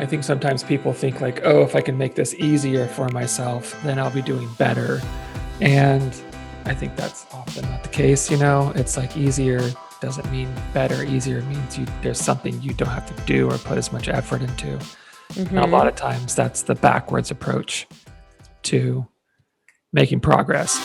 I think sometimes people think like, oh, if I can make this easier for myself, then I'll be doing better. And I think that's often not the case. It's like easier doesn't mean better. Easier means there's something you don't have to do or put as much effort into. And a lot of times that's the backwards approach to making progress.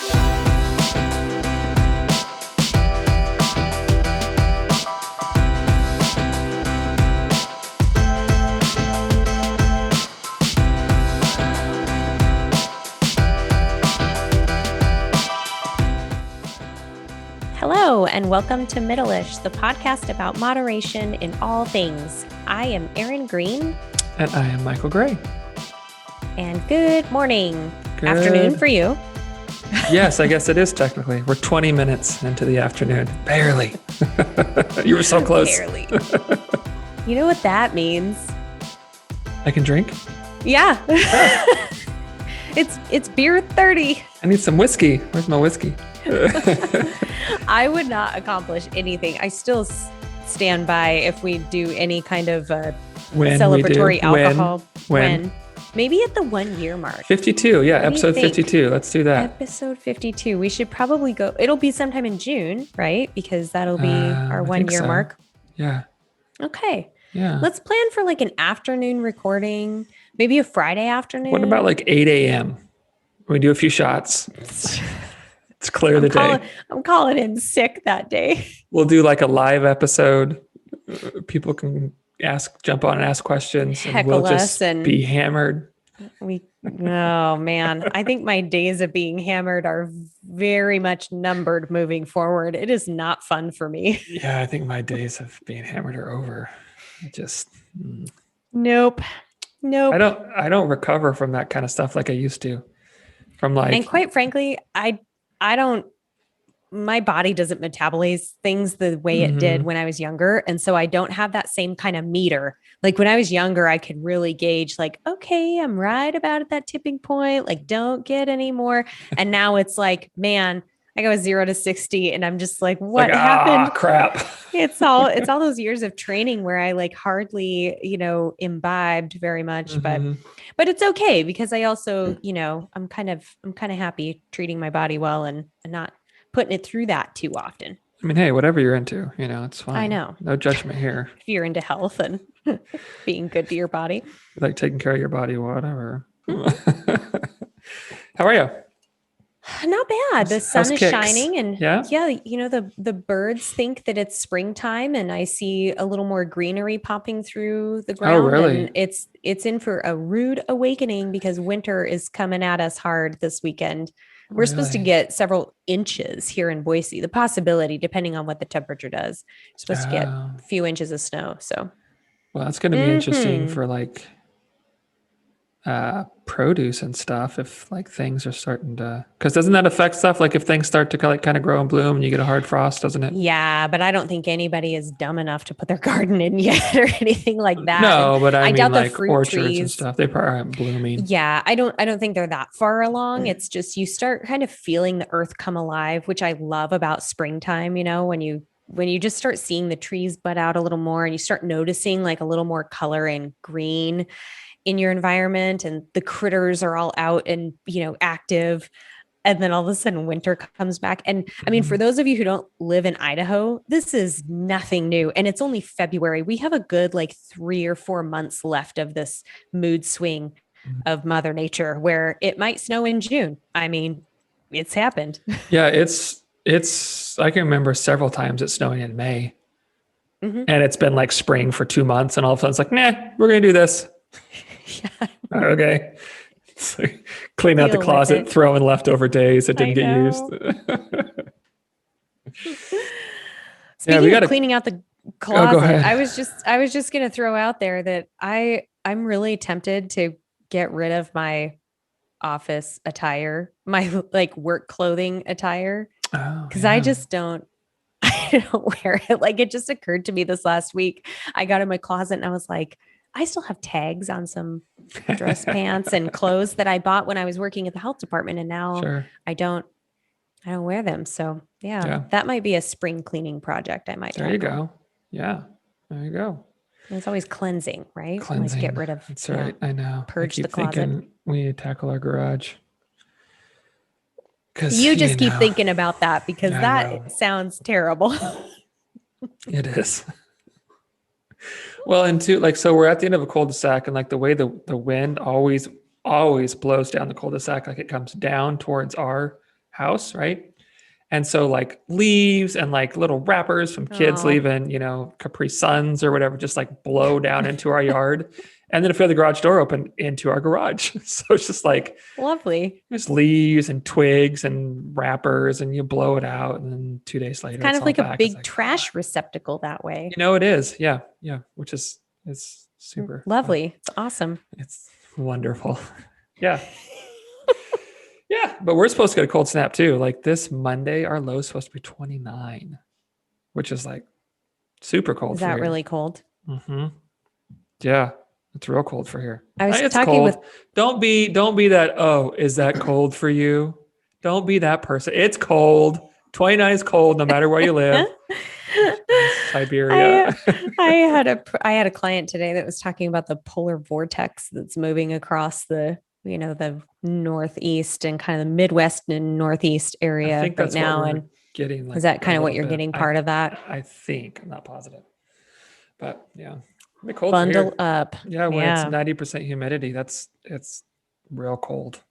Hello, and welcome to Middleish, the podcast about moderation in all things. I am Erin Green. And I am Michael Gray. And good morning. Afternoon for you. Yes, I guess it is technically. We're 20 minutes into the afternoon. Barely. You were so close. Barely. You know what that means? I can drink? Yeah. It's beer 30. I need some whiskey. Where's my whiskey? I would not accomplish anything. I still stand by if we do any kind of celebratory alcohol. When? Maybe at the 1 year mark. 52. Yeah. Episode 52. Let's do that. Episode 52. We should probably go. It'll be sometime in June, right? Because that'll be our 1 year mark. Yeah. Okay. Yeah. Let's plan for like an afternoon recording, maybe a Friday afternoon. What about like 8 a.m.? We do a few shots. Let's clear the day. I'm calling in sick that day. We'll do like a live episode. People can jump on and ask questions. Heckle we'll just be hammered. Oh man. I think my days of being hammered are very much numbered moving forward. It is not fun for me. Yeah, I think my days of being hammered are over. Nope. I don't recover from that kind of stuff like I used to. And quite frankly, I don't, my body doesn't metabolize things the way it did when I was younger. And so I don't have that same kind of meter. Like when I was younger, I could really gauge like, okay, I'm right about at that tipping point. Like don't get any more. And now it's like, man, I go 0 to 60 and I'm just like, what happened? Crap. It's all those years of training where I like hardly, imbibed very much, but it's okay because I also, I'm kind of happy treating my body well and not putting it through that too often. I mean, hey, whatever you're into, it's fine. I know. No judgment here. If you're into health and being good to your body. Like taking care of your body, whatever. How are you? Not bad. The sun is shining and yeah, the birds think that it's springtime and I see a little more greenery popping through the ground. Oh, really? And it's in for a rude awakening because winter is coming at us hard this weekend. We're supposed to get several inches here in Boise. The possibility, depending on what the temperature does, you're supposed to get a few inches of snow. So, well, that's going to be interesting for like produce and stuff. If like things are starting to, because doesn't that affect stuff? Like if things start to kind of grow and bloom and you get a hard frost, doesn't it? Yeah, but I don't think anybody is dumb enough to put their garden in yet or anything like that. No, but I mean doubt like the fruit orchards trees and stuff. They probably aren't blooming. Yeah, I don't think they're that far along. It's just you start kind of feeling the earth come alive, which I love about springtime, when you just start seeing the trees bud out a little more and you start noticing like a little more color and green in your environment and the critters are all out and, active. And then all of a sudden winter comes back. And I mean, for those of you who don't live in Idaho, this is nothing new. And it's only February. We have a good like 3 or 4 months left of this mood swing of Mother Nature where it might snow in June. I mean, it's happened. Yeah, I can remember several times it's snowing in May. And it's been like spring for 2 months and all of a sudden it's like, nah, we're going to do this. Yeah. Okay. So clean out the closet, throw in leftover days that didn't get used. Speaking of cleaning out the closet, I was just going to throw out there that I'm really tempted to get rid of my office attire, my like work clothing attire. Because I don't wear it. Like it just occurred to me this last week. I got in my closet and I was like, I still have tags on some dress pants and clothes that I bought when I was working at the health department. And now I don't wear them. So yeah, that might be a spring cleaning project. I might. There you go. Yeah. There you go. It's always cleansing, right? Like get Cleansing. rid of, That's yeah, right. I know. I purge the keep closet. thinking we need to tackle our garage because, You just keep thinking about that because I that know sounds terrible. it is. Well, and two, like, so we're at the end of a cul-de-sac, and like the way the wind always blows down the cul-de-sac, like it comes down towards our house, right? And so like leaves and like little wrappers from kids Oh, leaving, Capri Suns or whatever, just like blow down into our yard. And then if we have the garage door open into our garage. So it's just like lovely. there's leaves and twigs and wrappers and you blow it out. And then 2 days It's later, kind it's of all like a back. It's big like, God. trash receptacle that way. It is. Yeah. Yeah. Which is, it's super fun. Lovely. It's awesome. It's wonderful. Yeah. Yeah. But we're supposed to get a cold snap too. Like this Monday, our low is supposed to be 29, which is like super cold Is for that here. really cold? Mm-hmm. Yeah. It's real cold for here. I was It's talking cold. with Don't be that, oh, is that cold for you? Don't be that person. It's cold. 29 is cold no matter where you live. Siberia. I had a client today that was talking about the polar vortex that's moving across the northeast and kind of the Midwest and Northeast I area think right that's what now. we're And getting, like is that a kind of what little you're bit. getting part of that? I think. I'm not positive. But yeah. It'll be cold for Bundle here. up. Yeah, when it's Yeah. 90% humidity, it's real cold.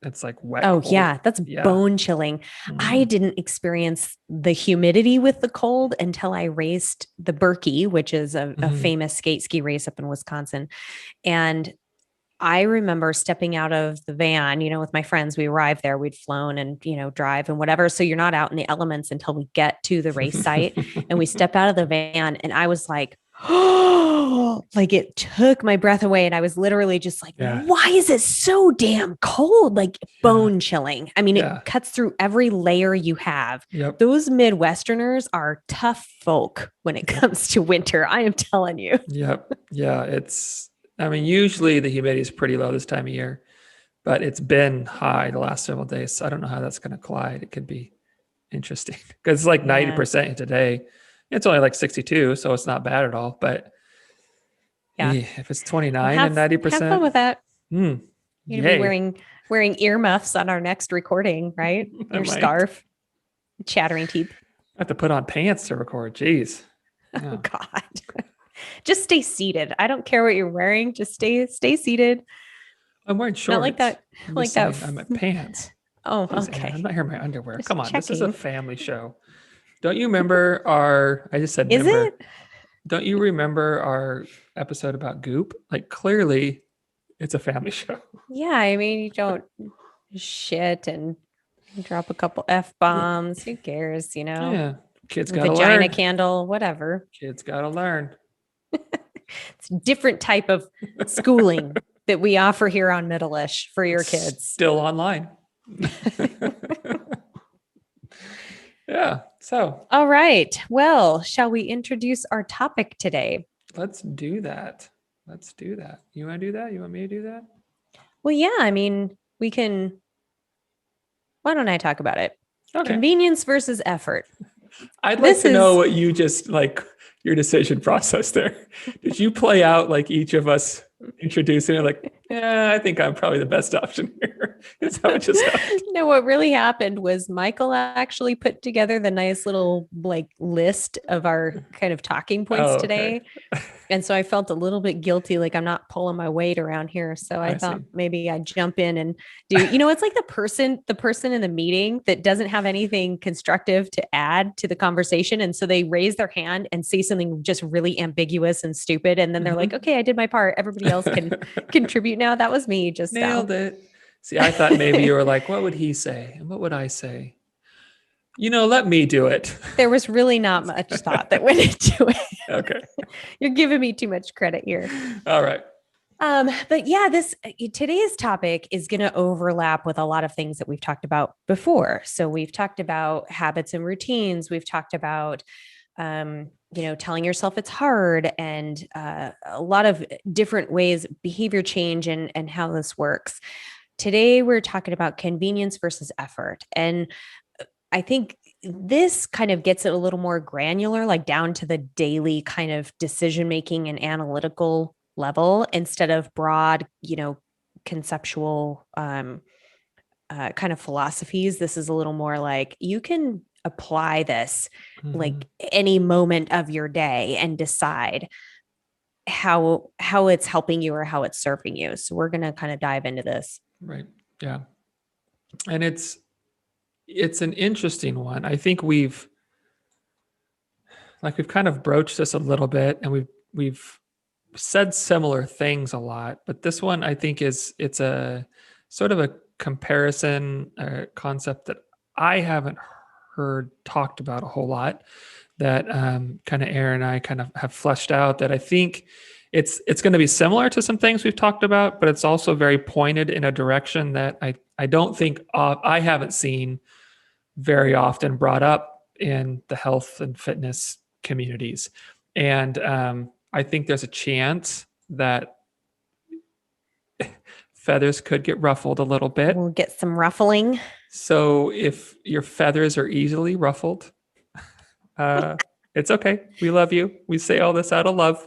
It's like wet Oh, cold. yeah. That's Yeah. bone chilling. I Mhm. didn't experience the humidity with the cold until I raced the Berkey, which is a Mhm. famous skate ski race up in Wisconsin. And I remember stepping out of the van, with my friends. We arrived there, we'd flown and, drive and whatever. So you're not out in the elements until we get to the race site. And we step out of the van and I was like, oh, like it took my breath away. And I was literally just like, Yeah. why is it so damn cold? Like bone chilling. I mean, Yeah. it cuts through every layer you have. Yep. Those Midwesterners are tough folk when it comes to winter. I am telling you. Yep. Yeah. Usually the humidity is pretty low this time of year, but it's been high the last several days. So I don't know how that's going to collide. It could be interesting because it's like 90% today. It's only like 62, so it's not bad at all. But Yeah. if it's 29 Well, and 90%, have fun with that. You're You're gonna be wearing earmuffs on our next recording, right? Your scarf, chattering teeth. I have to put on pants to record. Jeez. Yeah. Oh God. Just stay seated. I don't care what you're wearing. Just stay seated. I'm wearing shorts. Not like that. Like that. I'm at pants. Oh, Jeez, okay. I'm not here in my underwear. Just Come on. This is a checking. family show. Don't you remember I just said Is member. it? Don't you remember our episode about Goop? Like clearly it's a family show. Yeah. I mean, you don't shit and drop a couple F-bombs. Who cares, Yeah. Kids gotta Vagina learn. candle, whatever. Kids gotta learn. It's a different type of schooling that we offer here on Middleish for your kids. Still online. Yeah. So all right. Well, shall we introduce our topic today? let's do that. You want to do that? You want me to do that? Well, yeah. I mean, we can. Why don't I talk about it? Okay. Convenience versus effort. I'd like to know what you just like your decision process there. Did you play out like each of us introducing it like, yeah, I think I'm probably the best option here? Is that what just happened? No, what really happened was Michael actually put together the nice little like list of our kind of talking points today. And so I felt a little bit guilty, like I'm not pulling my weight around here. So I thought maybe I'd jump in and do, it's like the person in the meeting that doesn't have anything constructive to add to the conversation. And so they raise their hand and say something just really ambiguous and stupid. And then they're like, okay, I did my part. Everybody else can contribute now. That was me just nailed it. See, I thought maybe you were like, what would he say? And what would I say? Let me do it. There was really not much thought that went into it. Okay. You're giving me too much credit here. All right. But yeah, today's topic is going to overlap with a lot of things that we've talked about before. So we've talked about habits and routines. We've talked about, telling yourself it's hard and a lot of different ways, behavior change and how this works. Today, we're talking about convenience versus effort. And I think this kind of gets it a little more granular, like down to the daily kind of decision making and analytical level instead of broad, conceptual kind of philosophies. This is a little more like you can apply this like any moment of your day and decide how it's helping you or how it's serving you. So we're going to kind of dive into this. Right. Yeah. And it's an interesting one. I think we've kind of broached this a little bit, and we've said similar things a lot, but this one I think it's a sort of a comparison concept that I haven't heard talked about a whole lot, that kind of Aaron and I kind of have fleshed out, that I think it's going to be similar to some things we've talked about, but it's also very pointed in a direction that I don't think I haven't seen very often brought up in the health and fitness communities. And I think there's a chance that feathers could get ruffled a little bit. We'll get some ruffling. So if your feathers are easily ruffled, it's okay. We love you. We say all this out of love.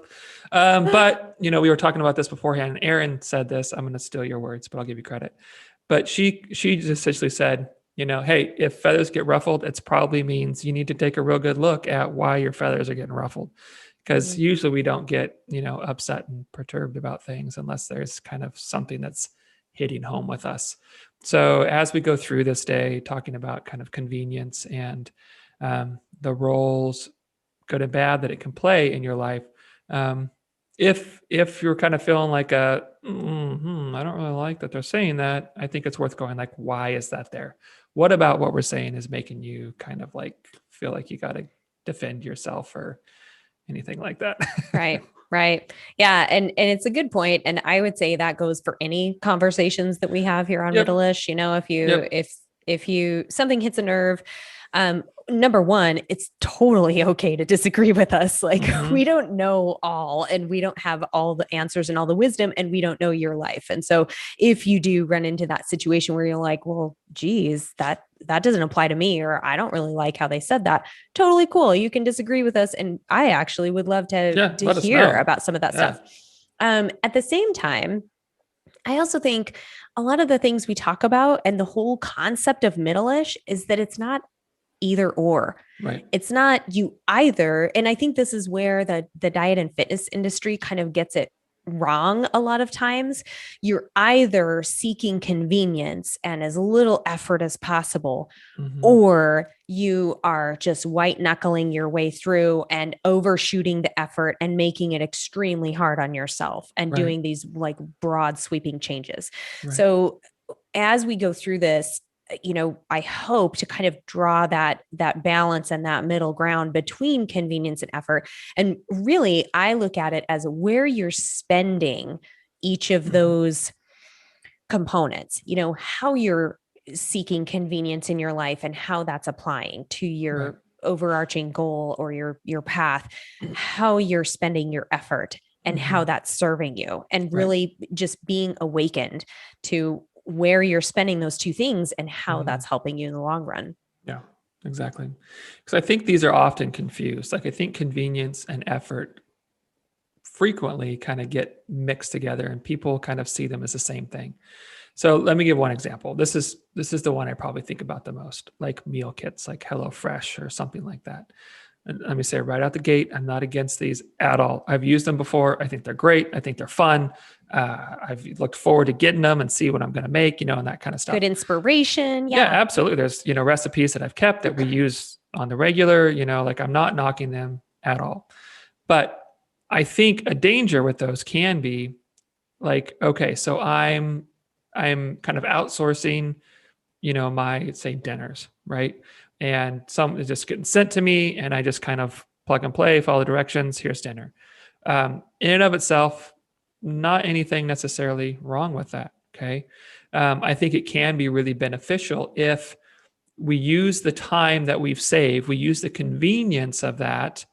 But, we were talking about this beforehand, and Erin said this. I'm going to steal your words, but I'll give you credit. But she just essentially said, hey, if feathers get ruffled, it probably means you need to take a real good look at why your feathers are getting ruffled. Because usually we don't get, upset and perturbed about things unless there's kind of something that's hitting home with us. So as we go through this day, talking about kind of convenience and the roles, good and bad, that it can play in your life, if you're kind of feeling like I don't really like that they're saying that, I think it's worth going like, why is that there? What about what we're saying is making you kind of like feel like you got to defend yourself or anything like that? Right. Yeah. And it's a good point. And I would say that goes for any conversations that we have here on Middleish. If you something hits a nerve, number one, it's totally okay to disagree with us. Like we don't know all, and we don't have all the answers and all the wisdom, and we don't know your life. And so if you do run into that situation where you're like, well, geez, that doesn't apply to me, or I don't really like how they said that, totally cool. You can disagree with us. And I actually would love to hear about some of that stuff. At the same time, I also think a lot of the things we talk about and the whole concept of Middleish is that it's not either or. Right. It's not you either. And I think this is where the diet and fitness industry kind of gets it wrong a lot of times. You're either seeking convenience and as little effort as possible, or you are just white knuckling your way through and overshooting the effort and making it extremely hard on yourself and doing these like broad sweeping changes. So as we go through this, I hope to kind of draw that balance and that middle ground between convenience and effort. And really, I look at it as where you're spending each of those components, how you're seeking convenience in your life and how that's applying to your overarching goal or your path, how you're spending your effort and how that's serving you, and really just being awakened to where you're spending those two things and how that's helping you in the long run. Yeah, exactly. Because I think these are often confused. Like I think convenience and effort frequently kind of get mixed together, and people kind of see them as the same thing. So let me give one example. This is the one I probably think about the most, like meal kits, like HelloFresh or something like that. And let me say right out the gate, I'm not against these at all. I've used them before. I think they're great. I think they're fun. I've looked forward to getting them and see what I'm going to make, and that kind of stuff. Good inspiration. Yeah, absolutely. There's, recipes that I've kept that we use on the regular, like I'm not knocking them at all. But I think a danger with those can be like, okay, so I'm kind of outsourcing, my, say, dinners, right? And some is just getting sent to me, and I just kind of plug and play, follow directions. Here's dinner. In and of itself, not anything necessarily wrong with that. Okay. I think it can be really beneficial if we use the time that we've saved, we use the convenience of that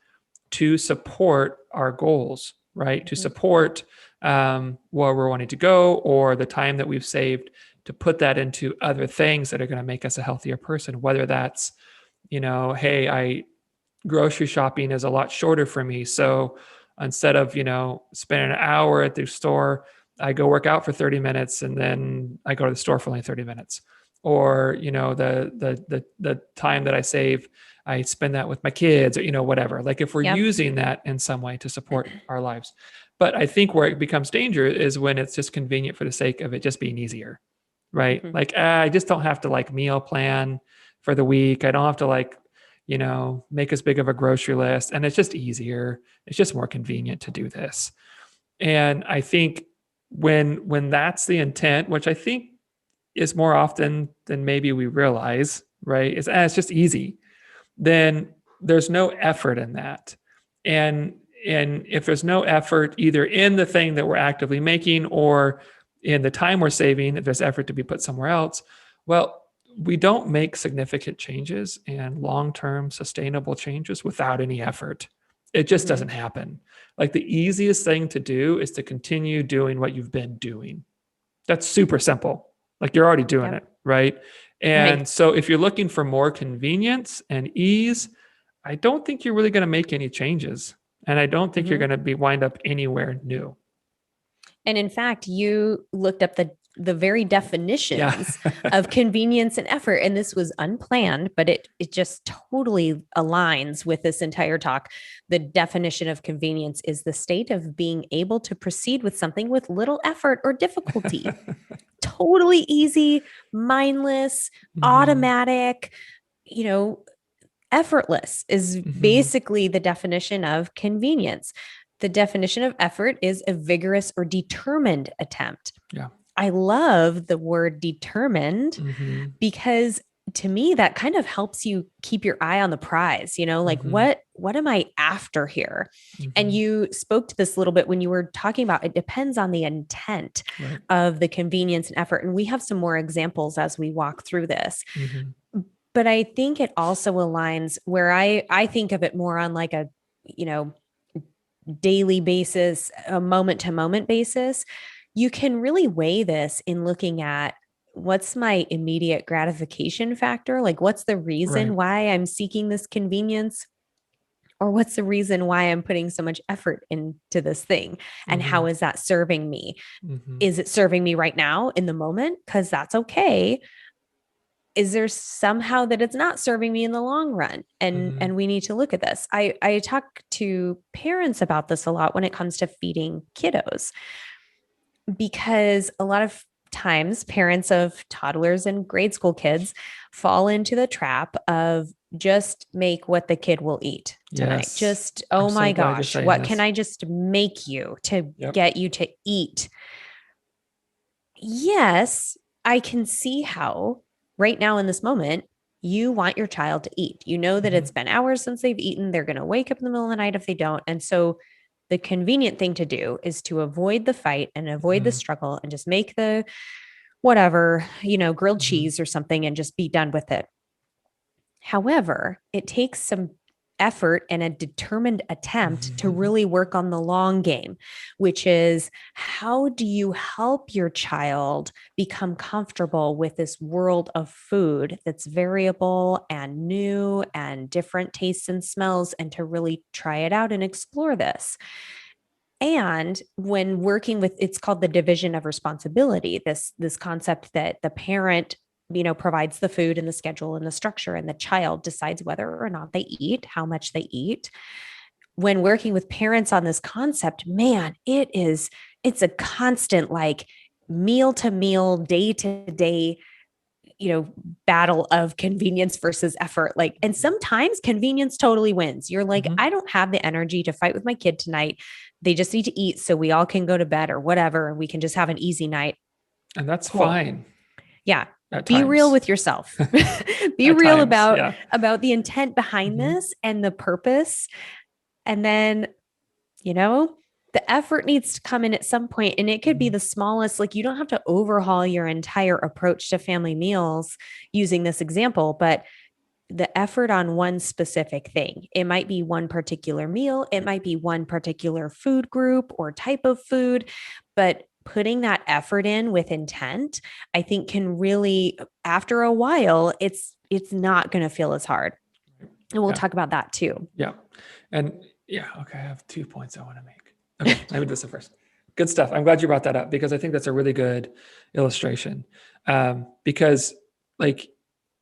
to support our goals, right? To support where we're wanting to go, or the time that we've saved to put that into other things that are going to make us a healthier person, whether that's, hey, I grocery shopping is a lot shorter for me. So instead of, spending an hour at the store, I go work out for 30 minutes and then I go to the store for only 30 minutes. Or, the time that I save, I spend that with my kids or, whatever. Like if we're Yep. using that in some way to support our lives. But I think where it becomes dangerous is when it's just convenient for the sake of it just being easier, right? Mhm. Like, I just don't have to like meal plan for the week. I don't have to like, make as big of a grocery list. And it's just easier. It's just more convenient to do this. And I think when that's the intent, which I think is more often than maybe we realize, right? It's just easy. Then there's no effort in that. And and if there's no effort either in the thing that we're actively making or in the time we're saving, if there's effort to be put somewhere else, well, we don't make significant changes and long-term sustainable changes without any effort. It just doesn't Mhm. happen. Like the easiest thing to do is to continue doing what you've been doing. That's super simple. Like you're already doing Yep. it, right? Right. And so if you're looking for more convenience and ease, I don't think you're really going to make any changes. And I don't think you're Mhm. going to be wind up anywhere new. And in fact, you looked up the very Yeah. definitions of convenience and effort, and this was unplanned, but it just totally aligns with this entire talk. The definition of convenience is the state of being able to proceed with something with little effort or difficulty. Totally easy, mindless, hmm automatic, you know, effortless is hmm basically the definition of convenience. The definition of effort is a vigorous or determined attempt. Yeah. I love the word determined hmm because to me that kind of helps you keep your eye on the prize, like hmm what am I after here? And hmm you spoke to this a little bit when you were talking about it depends on the intent Right. of the convenience and effort, and we have some more examples as we walk through this. hmm But I think it also aligns where I think of it more on like a, you know, daily basis, a moment to moment basis. You can really weigh this in looking at what's my immediate gratification factor? Like, what's the Right. reason why I'm seeking this convenience? Or what's the reason why I'm putting so much effort into this thing? And how hmm is that serving me? hmm Is it serving me right now in the moment? Because that's okay. Is there somehow that it's not serving me in the long run, hmm and we need to look at this. I talk to parents about this a lot when it comes to feeding kiddos, because a lot of times parents of toddlers and grade school kids fall into the trap of just make what the kid will eat tonight. Yes. Just, I'm oh so my glad you're gosh, saying what can this. I just make you to Yep. get you to eat? Yes, I can see how right now in this moment, you want your child to eat. You know that hmm it's been hours since they've eaten. They're going to wake up in the middle of the night if they don't. And so the convenient thing to do is to avoid the fight and avoid the hmm struggle and just make the whatever, grilled hmm cheese or something and just be done with it. However, it takes some effort and a determined attempt to hmm really work on the long game, which is how do you help your child become comfortable with this world of food that's variable and new and different tastes and smells, and to really try it out and explore this? And when working with, it's called the division of responsibility, this concept that the parent provides the food and the schedule and the structure, and the child decides whether or not they eat, how much they eat. When working with parents on this concept, man, it's a constant, like, meal to meal, day to day, you know battle of convenience versus effort. Like, and sometimes convenience totally wins. You're like, hmm I don't have the energy to fight with my kid tonight. They just need to eat so we all can go to bed or whatever, and we can just have an easy night. And that's Cool. fine Yeah. at Be real times. with yourself. Be At real times. about Yeah. the intent behind hmm this and the purpose. And then, you know, the effort needs to come in at some point, and it could be hmm the smallest. Like, you don't have to overhaul your entire approach to family meals using this example, but the effort on one specific thing. It might be one particular meal, it might be one particular food group or type of food, but putting that effort in with intent, I think can really, after a while, it's not going to feel as hard. And we'll Yeah. talk about that too. Yeah. And yeah, okay, I have 2 points I want to make. Okay, let me do this first. Good stuff. I'm glad you brought that up because I think that's a really good illustration. Because like,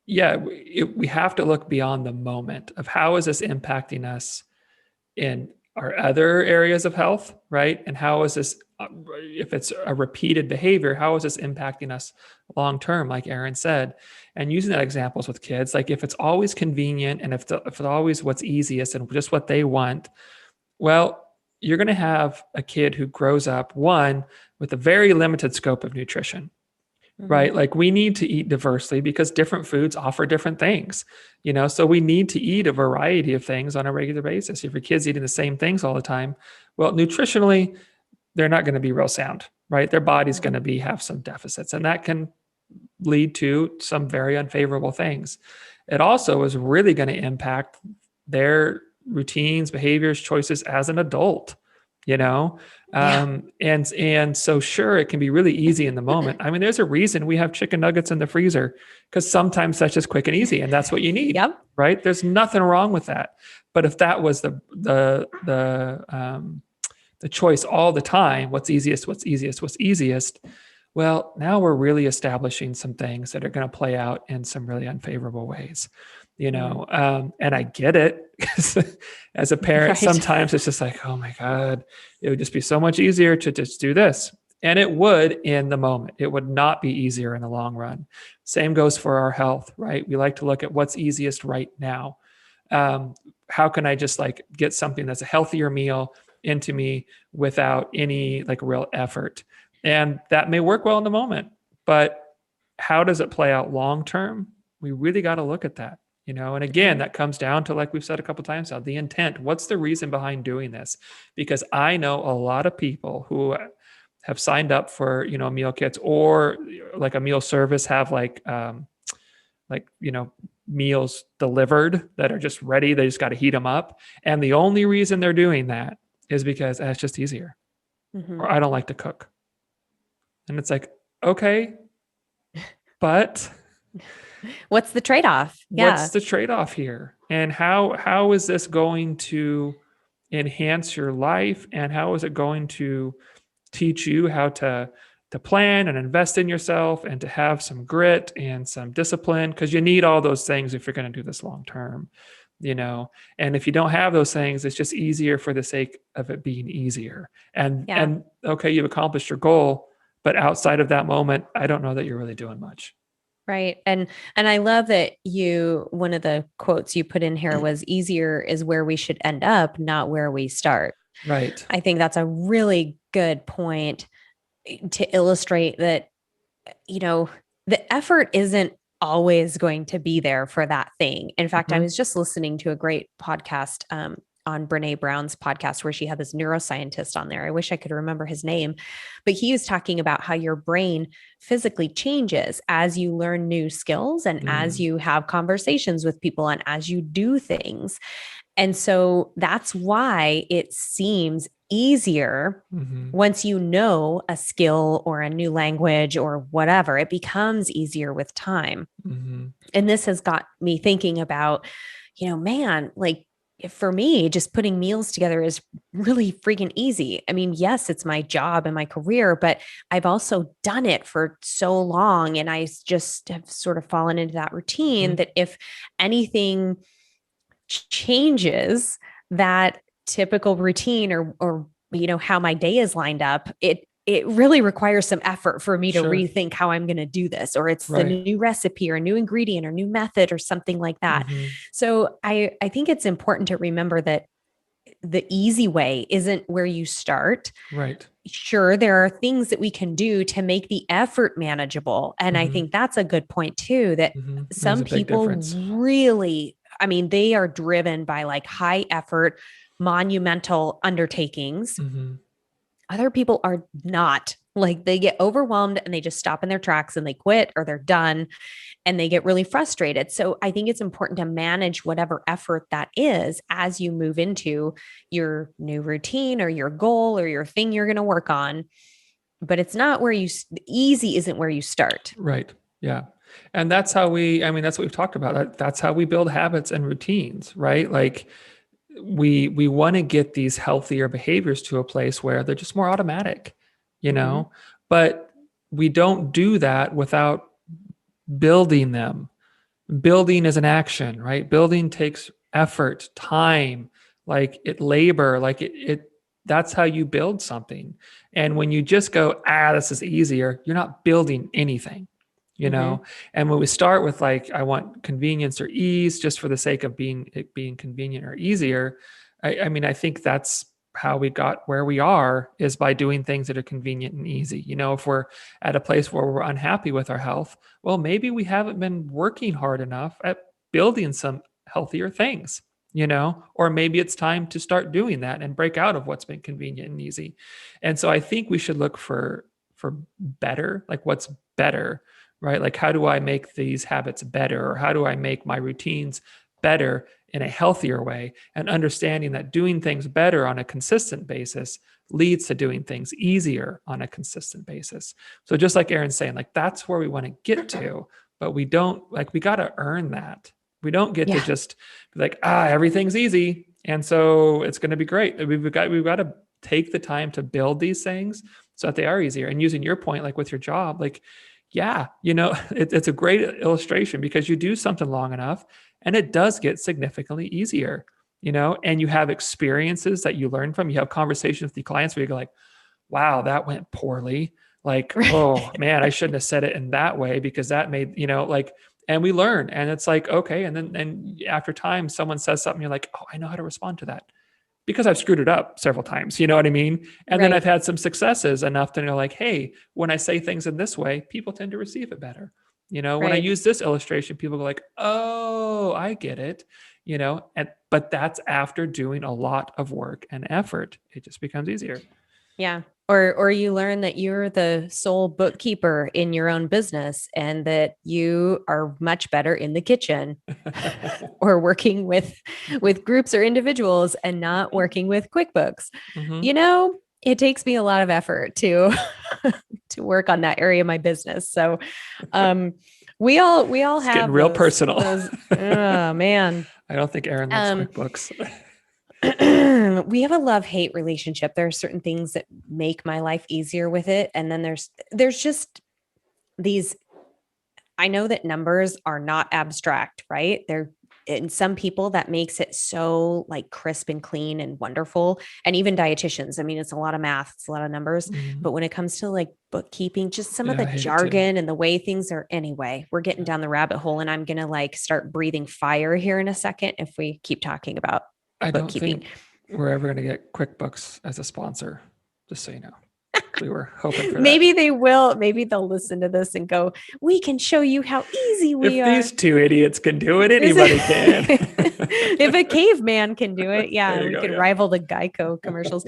yeah, we have to look beyond the moment of how is this impacting us in our other areas of health, right? And how is this, if it's a repeated behavior, how is this impacting us long term, like Aaron said? And using that examples with kids, like if it's always convenient and if it's always what's easiest and just what they want, well, you're going to have a kid who grows up, one, with a very limited scope of nutrition, right? Like we need to eat diversely because different foods offer different things, so we need to eat a variety of things on a regular basis. If your kid's eating the same things all the time, well, nutritionally, they're not going to be real sound, right? Their body's going to have some deficits, and that can lead to some very unfavorable things. It also is really going to impact their routines, behaviors, choices as an adult, you know? Yeah. And so sure, it can be really easy in the moment. I mean, there's a reason we have chicken nuggets in the freezer because sometimes that's just quick and easy, and that's what you need. Yep. Right? There's nothing wrong with that. But if that was the choice all the time, what's easiest, well, now we're really establishing some things that are going to play out in some really unfavorable ways, and I get it. As a parent, Right. sometimes it's just like, oh my God, it would just be so much easier to just do this. And it would in the moment. It would not be easier in the long run. Same goes for our health, right? We like to look at what's easiest right now. How can I just like get something that's a healthier meal into me without any like real effort? And that may work well in the moment, but how does it play out long term? We really got to look at that. And again, that comes down to, like we've said a couple of times now, the intent. What's the reason behind doing this? Because I know a lot of people who have signed up for, meal kits or like a meal service, have meals delivered that are just ready. They just got to heat them up. And the only reason they're doing that is because it's just easier, or I don't like to cook. And it's like, okay, but what's the trade-off? What's the trade-off here? And how is this going to enhance your life? And how is it going to teach you how to plan and invest in yourself and to have some grit and some discipline? Because you need all those things if you're going to do this long term, and if you don't have those things, it's just easier for the sake of it being easier. And okay, you've accomplished your goal, but outside of that moment, I don't know that you're really doing much. Right. And I love that one of the quotes you put in here was, easier is where we should end up, not where we start. Right. I think that's a really good point to illustrate that, the effort isn't always going to be there for that thing. In fact, I was just listening to a great podcast on Brene Brown's podcast where she had this neuroscientist on there. I wish I could remember his name, but he was talking about how your brain physically changes as you learn new skills and as you have conversations with people and as you do things. And so that's why it seems easier once you know a skill or a new language or whatever. It becomes easier with time. And this has got me thinking about, man, like, for me, just putting meals together is really freaking easy. I mean, yes, it's my job and my career, but I've also done it for so long. And I just have sort of fallen into that routine that if anything changes that typical routine or how my day is lined up, it really requires some effort for me to rethink how I'm going to do this, or it's the new recipe or a new ingredient or new method or something like that. So I think it's important to remember that the easy way isn't where you start. Right. Sure, there are things that we can do to make the effort manageable. And I think that's a good point too, that some people really, I mean, they are driven by like high effort, monumental undertakings. Other people are not. Like, they get overwhelmed and they just stop in their tracks and they quit, or they're done and they get really frustrated. So I think it's important to manage whatever effort that is as you move into your new routine or your goal or your thing you're going to work on. But it's not where easy isn't where you start. Right. Yeah. And that's how I mean, that's what we've talked about. That's how we build habits and routines, right? Like we want to get these healthier behaviors to a place where they're just more automatic, you Mm-hmm. know, but we don't do that without building them. Building is an action, right? Building takes effort, time, like it labor, like it that's how you build something. And when you just go, this is easier, you're not building anything, you Mm-hmm. know? And when we start with like, I want convenience or ease just for the sake of being convenient or easier, I mean, I think that's how we got where we are is by doing things that are convenient and easy. You know, if we're at a place where we're unhappy with our health, well, maybe we haven't been working hard enough at building some healthier things, you know, or maybe it's time to start doing that and break out of what's been convenient and easy. And so I think we should look for better, like what's better, right? Like how do I make these habits better, or how do I make my routines better in a healthier way, and understanding that doing things better on a consistent basis leads to doing things easier on a consistent basis. So just like Aaron's saying, like that's where we want to get to, but we don't like we got to earn that. We don't get to Yeah. just be like, everything's easy. And so it's going to be great. We've got to take the time to build these things so that they are easier. And using your point, like with your job, like, yeah, you know, it's a great illustration because you do something long enough and it does get significantly easier, you know, and you have experiences that you learn from. You have conversations with the clients where you go like, wow, that went poorly. Like, oh man, I shouldn't have said it in that way because that made, you know, like, and we learn. And it's like, okay. And then and after time, someone says something, you're like, oh, I know how to respond to that because I've screwed it up several times. You know what I mean? And then I've Right. had some successes enough to know, like, hey, when I say things in this way, people tend to receive it better. You know, when I Right. use this illustration, people go like, oh, I get it. You know, and but that's after doing a lot of work and effort. It just becomes easier. Yeah. Or you learn that you're the sole bookkeeper in your own business and that you are much better in the kitchen or working with groups or individuals and not working with QuickBooks. Mm-hmm. You know, it takes me a lot of effort to to work on that area of my business. So um we all It's getting have real those personal. those oh man. I don't think Aaron loves Um QuickBooks. we have a love-hate relationship. There are certain things that make my life easier with it. And then there's just these, I know that numbers are not abstract, right? They're in some people that makes it so like crisp and clean and wonderful. And even dietitians, I mean, it's a lot of math, it's a lot of numbers. Mm-hmm. But when it comes to like bookkeeping, just some of Yeah, the I hate it too. jargon and the way things are anyway, we're getting Yeah. down the rabbit hole and I'm gonna like start breathing fire here in a second if we keep talking about I don't bookkeeping. think we're ever going to get QuickBooks as a sponsor, just so you know. We were hoping for that. Maybe they will. Maybe they'll listen to this and go, we can show you how easy we If are. these two idiots can do it, Is anybody can. if a caveman can do it, yeah, There you we go. could Yeah. rival the Geico commercials.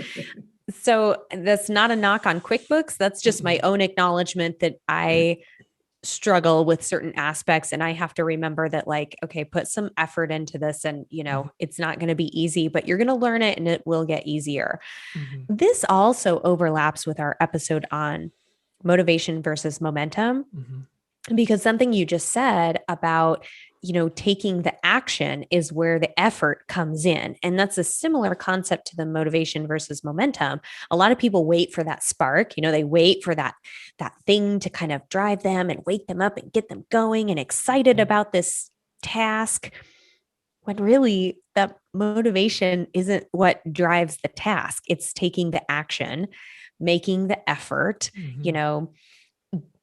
So that's not a knock on QuickBooks. That's just my own acknowledgement that I struggle with certain aspects and I have to remember that like, okay, put some effort into this and Mhm. it's not going to be easy, but you're going to learn it and it will get easier. Mhm. This also overlaps with our episode on motivation versus momentum, Mhm. because something you just said about taking the action is where the effort comes in, and that's a similar concept to the motivation versus momentum. A lot of people wait for that spark, they wait for that thing to kind of drive them and wake them up and get them going and excited Mhm. about this task, when really that motivation isn't what drives the task. It's taking the action, making the effort, you Mhm. know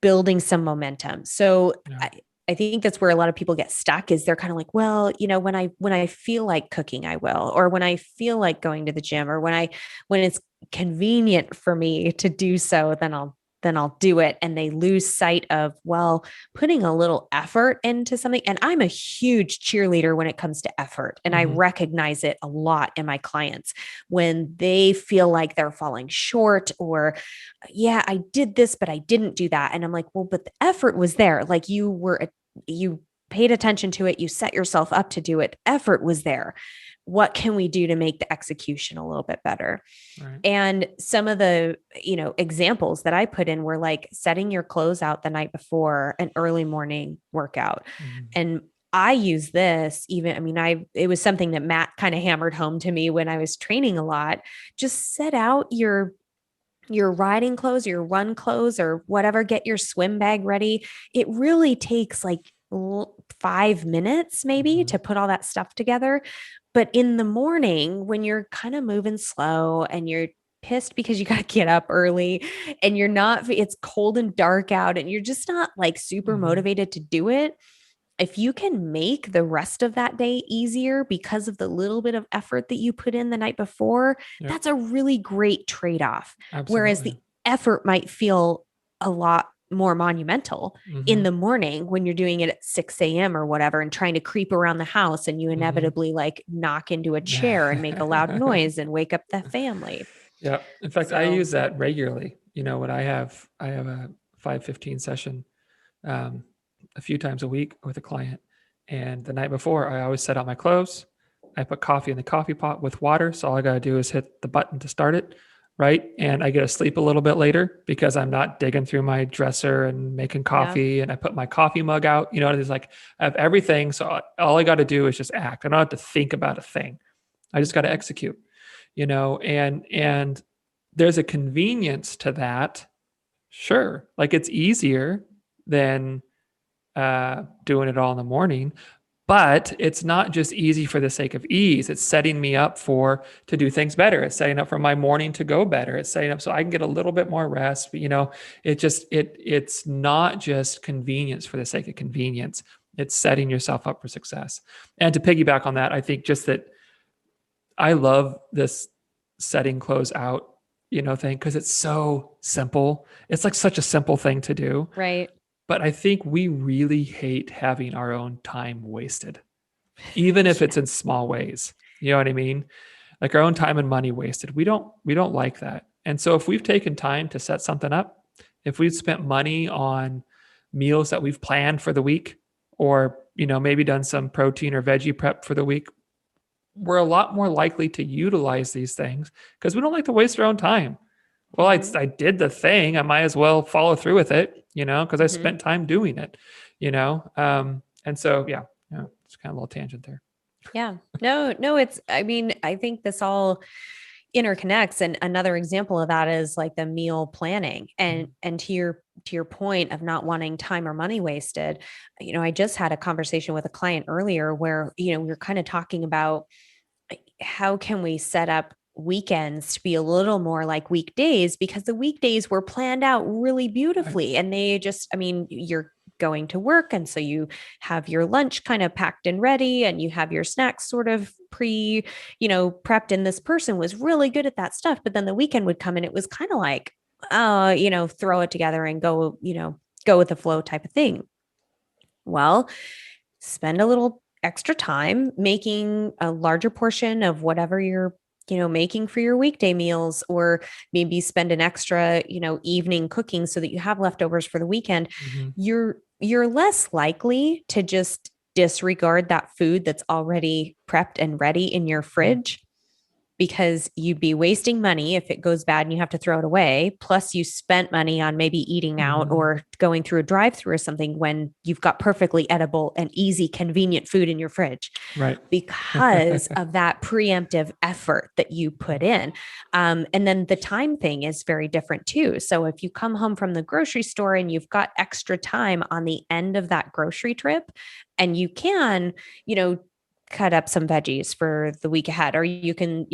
building some momentum. So Yeah. I think that's where a lot of people get stuck, is they're kind of like, well, when I feel like cooking, I will, or when I feel like going to the gym, or when it's convenient for me to do so, then I'll do it. And they lose sight of, well, putting a little effort into something. And I'm a huge cheerleader when it comes to effort. And I Mhm. recognize it a lot in my clients when they feel like they're falling short, or yeah, I did this, but I didn't do that. And I'm like, well, but the effort was there. Like you paid attention to it. You set yourself up to do it. Effort was there. what can we do to make the execution a little bit better? Right. And some of the, examples that I put in were like setting your clothes out the night before an early morning workout. Mhm. And I use this even, it was something that Matt kind of hammered home to me when I was training a lot. Just set out your riding clothes, your run clothes, or whatever, get your swim bag ready. It really takes like 5 minutes maybe Mhm. to put all that stuff together. But in the morning, when you're kind of moving slow and you're pissed because you got to get up early and it's cold and dark out and you're just not like super Mhm. motivated to do it, if you can make the rest of that day easier because of the little bit of effort that you put in the night before, Yep. that's a really great trade off. Whereas Absolutely. the effort might feel a lot more monumental in Mhm. the morning when you're doing it at 6 a.m. or whatever and trying to creep around the house and you Mhm. inevitably like knock into a chair and make a loud noise and wake up the family. Yeah. In fact, I So, use that regularly. When I have a 5:15 session um, a few times a week with a client, and the night before, I always set out my clothes. I put coffee in the coffee pot with water, so all I gotta do is hit the button to start it, right? And I get to sleep a little bit later because I'm not digging through my dresser and making yeah. coffee. And I put my coffee mug out. It's like I have everything. So all I got to do is just act. I don't have to think about a thing. I just got to Mhm. execute. And there's a convenience to that. Sure, like it's easier than doing it all in the morning, but it's not just easy for the sake of ease. It's setting me up to do things better. It's setting up for my morning to go better. It's setting up so I can get a little bit more rest. But, it's not just convenience for the sake of convenience. It's setting yourself up for success. And to piggyback on that, I think just that I love this setting clothes out, thing because it's so simple. It's like such a simple thing to do. Right. But I think we really hate having our own time wasted, even if it's Yeah. in small ways. You know what I mean? Like our own time and money wasted. We don't like that. And so if we've taken time to set something up, if we've spent money on meals that we've planned for the week, or maybe done some protein or veggie prep for the week, we're a lot more likely to utilize these things because we don't like to waste our own time. Well, Hmm. I did the thing. I might as well follow through with it, because I Hmm. spent time doing it, and so, yeah, it's kind of a little tangent there. Yeah. No, no, I think this all interconnects. And another example of that is like the meal planning. And Mhm. to your point of not wanting time or money wasted, I just had a conversation with a client earlier where, we were kind of talking about how can we set up weekends to be a little more like weekdays, because the weekdays were planned out really Right. beautifully and they just, you're going to work and so you have your lunch kind of packed and ready and you have your snacks sort of prepped, and this person was really good at that stuff, but then the weekend would come and it was kind of like throw it together and go with the flow type of thing. Well, spend a little extra time making a larger portion of whatever you're making for your weekday meals, or maybe spend an extra evening cooking so that you have leftovers for the weekend. Mhm. You're less likely to just disregard that food that's already prepped and ready in your Mhm. fridge, because you'd be wasting money if it goes bad and you have to throw it away. Plus, you spent money on maybe eating out Mhm. or going through a drive through or something when you've got perfectly edible and easy, convenient food in your fridge Right. because of that preemptive effort that you put in. And then the time thing is very different too. So if you come home from the grocery store and you've got extra time on the end of that grocery trip, and you can, you know, cut up some veggies for the week ahead, or you can,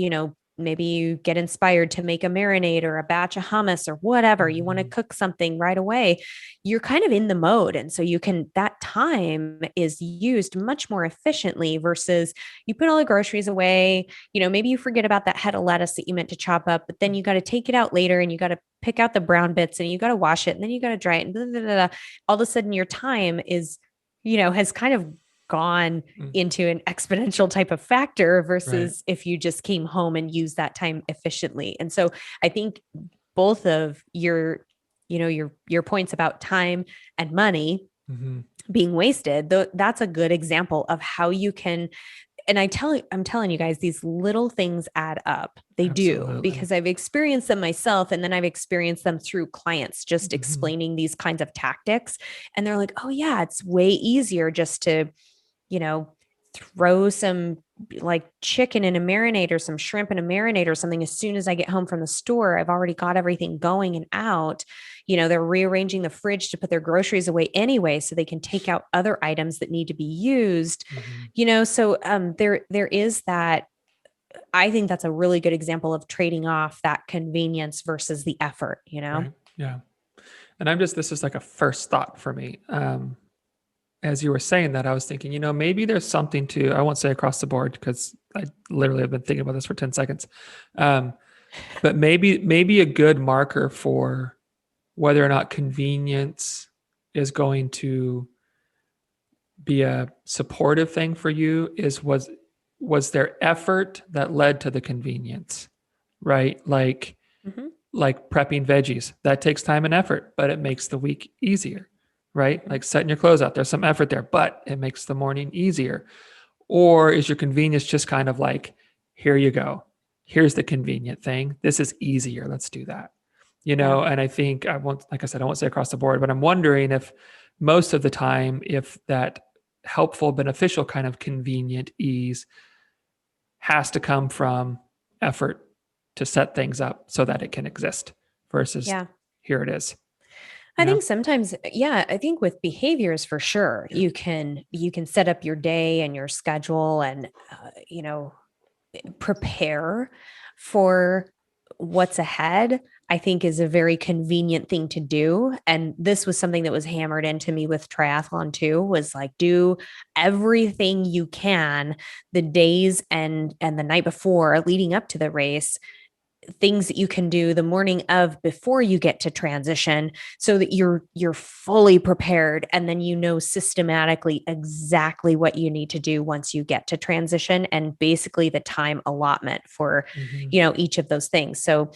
maybe you get inspired to make a marinade or a batch of hummus or whatever. You want to Mhm. cook something right away. You're kind of in the mode. And so that time is used much more efficiently versus you put all the groceries away. Maybe you forget about that head of lettuce that you meant to chop up, but then you got to take it out later and you got to pick out the brown bits and you got to wash it and then you got to dry it. And blah, blah, blah, blah. All of a sudden your time has kind of gone Mm. into an exponential type of factor Right. versus if you just came home and used that time efficiently. And so I think both of your points about time and money Mhm. being wasted, though, that's a good example of how you can I'm telling you guys, these little things add up. They do, Absolutely. because I've experienced them myself, and then I've experienced them through clients just Mhm. explaining these kinds of tactics. And they're like, oh yeah, it's way easier just to, you know, throw some like chicken in a marinade or some shrimp in a marinade or something. As soon as I get home from the store, I've already got everything going and out. They're rearranging the fridge to put their groceries away anyway, so they can take out other items that need to be used. Mhm. There is that. I think that's a really good example of trading off that convenience versus the effort. Right. Yeah. And this is like a first thought for me. As you were saying that, I was thinking, maybe there's something to, I won't say across the board because I literally have been thinking about this for 10 seconds. Um, but maybe a good marker for whether or not convenience is going to be a supportive thing for you was there effort that led to the convenience, right? Mm-hmm. Like prepping veggies. That takes time and effort, but it makes the week easier, right? Mm-hmm. Like setting your clothes out. There's some effort there, but it makes the morning easier. Or is your convenience just kind of like, here you go. Here's the convenient thing. This is easier. Let's do that. Yeah. And I think I won't, like I said, I won't say across the board, but I'm wondering if most of the time, if that helpful, beneficial kind of convenient ease has to come from effort to set things up so that it can exist versus Yeah. here it is, you I know? think sometimes, yeah, I think with behaviors for sure, you can set up your day and your schedule and prepare for what's ahead. I think is a very convenient thing to do. And this was something that was hammered into me with triathlon too, was like do everything you can the days and the night before leading up to the race, things that you can do the morning of before you get to transition, so that you're fully prepared, and then systematically exactly what you need to do once you get to transition, and basically the time allotment for Mm-hmm. each of those things. So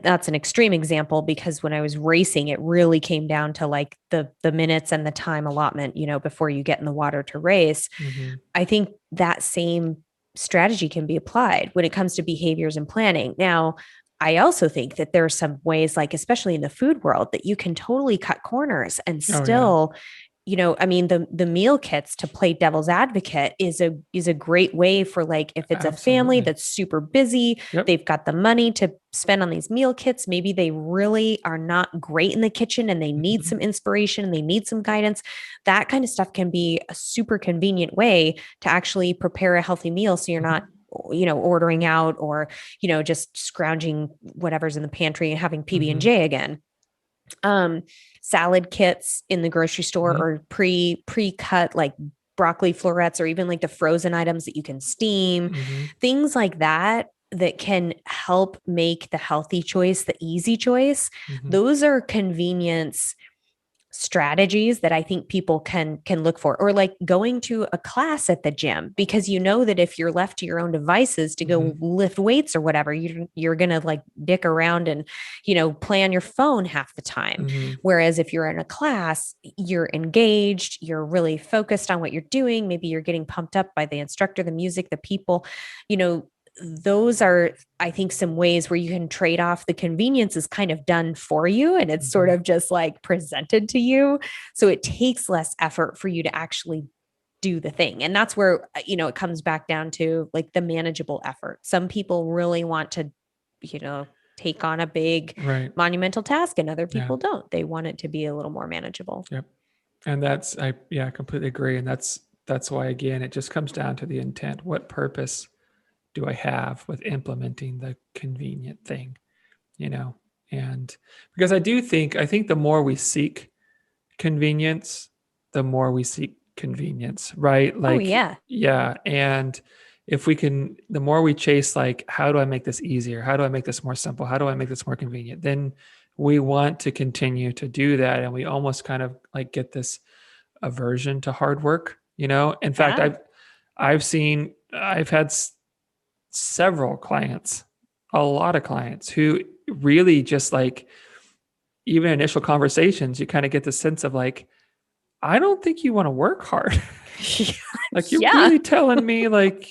that's an extreme example, because when I was racing, it really came down to like the minutes and the time allotment, before you get in the water to race. Mm-hmm. I think that same strategy can be applied when it comes to behaviors and planning. Now, I also think that there are some ways, like especially in the food world, that you can totally cut corners and Oh yeah. still, I mean, the meal kits, to play devil's advocate, is a great way for, like, if it's a family Absolutely. that's super busy, Yep. they've got the money to spend on these meal kits. Maybe they really are not great in the kitchen and they need Mm-hmm. some inspiration and they need some guidance. That kind of stuff can be a super convenient way to actually prepare a healthy meal, so you're not ordering out, or just scrounging whatever's in the pantry and having Mm-hmm. PB&J again. um Salad kits in the grocery store, Mm-hmm. or pre-cut, like broccoli florets, or even like the frozen items that you can steam, Mm-hmm. things like that, that can help make the healthy choice the easy choice. Mm-hmm. Those are convenience strategies that I think people can look for, or like going to a class at the gym, because that if you're left to your own devices to Mm-hmm. go lift weights or whatever, you're going to like dick around and play on your phone half the time. Mm-hmm. Whereas if you're in a class, you're engaged, you're really focused on what you're doing, maybe you're getting pumped up by the instructor, the music, the people. you know those are, I think, some ways where you can trade off. The convenience is kind of done for you, and it's sort Mm-hmm. of just like presented to you. So it takes less effort for you to actually do the thing. And that's where, it comes back down to like the manageable effort. Some people really want to, take on a big Right. monumental task, and other Yeah. people don't. They want it to be a little more manageable. Yep. And I completely agree. And that's why, again, it just comes down to the intent. What purpose do I have with implementing the convenient thing? You know, and because I think the more we seek convenience, the more we seek convenience, right? Oh, Like, yeah. yeah. And if we can, the more we chase, like, how do I make this easier? How do I make this more simple? How do I make this more convenient? Then we want to continue to do that. And we almost kind of like get this aversion to hard work, In fact, Yeah. I've had several clients, a lot of clients who really just like, even initial conversations, you kind of get the sense of like, I don't think you want to work hard. Like, you're Yeah. really telling me, like,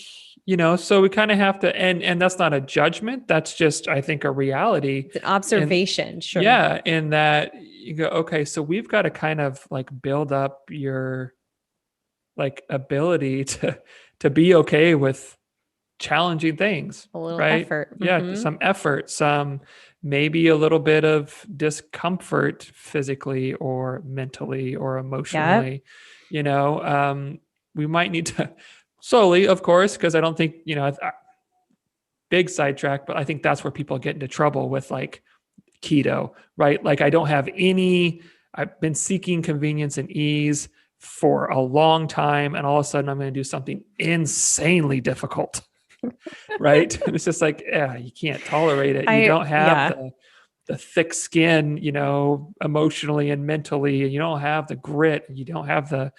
so we kind of have to, and that's not a judgment. That's just, I think, a reality. It's an And observation. Sure. yeah, in that you go, okay, so we've got to kind of like build up your like ability to be okay with challenging things, A little right? effort. Yeah, some effort, some maybe a little bit of discomfort physically or mentally or Yep. emotionally. You know, we might need to slowly, of course, because I don't think, big sidetrack, but I think that's where people get into trouble with like keto, right? Like, I don't have any, I've been seeking convenience and ease for a long time. And all of a sudden, I'm going to do something insanely difficult, right? And it's just like, yeah, you can't tolerate it. You don't have Yeah. the thick skin, emotionally and mentally, and you don't have the grit, and you don't have the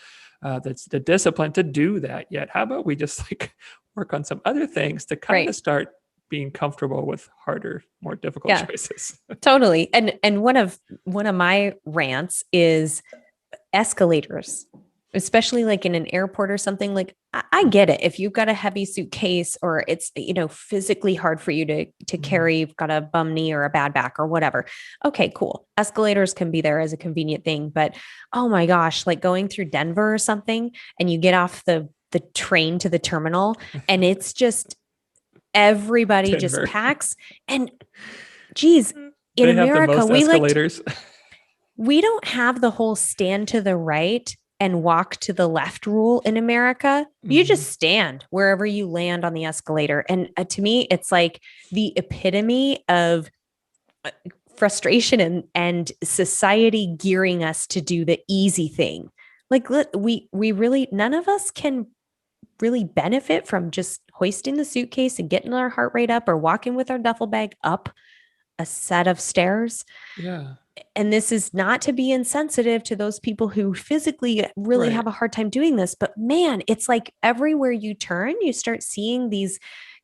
discipline to do that yet. How about we just like work on some other things to kind of Right. start being comfortable with harder, more difficult Yeah. choices? Totally. And one of my rants is escalators, especially like in an airport or something. Like I get it. If you've got a heavy suitcase or it's, physically hard for you to Mhm. carry, you've got a bum knee or a bad back or whatever. Okay, cool. Escalators can be there as a convenient thing, but oh my gosh, like going through Denver or something and you get off the train to the terminal and it's just everybody just Denver. packs. And geez, in They have the America, most escalators. we don't have the whole stand to the right and walk to the left rule in America. You Mhm. just stand wherever you land on the escalator. And to me, it's like the epitome of frustration and society gearing us to do the easy thing. Like we really none of us can really benefit from just hoisting the suitcase and getting our heart rate up or walking with our duffel bag up a set of stairs. Yeah. And this is not to be insensitive to those people who physically really Right. have a hard time doing this, but man, it's like everywhere you turn, you start seeing these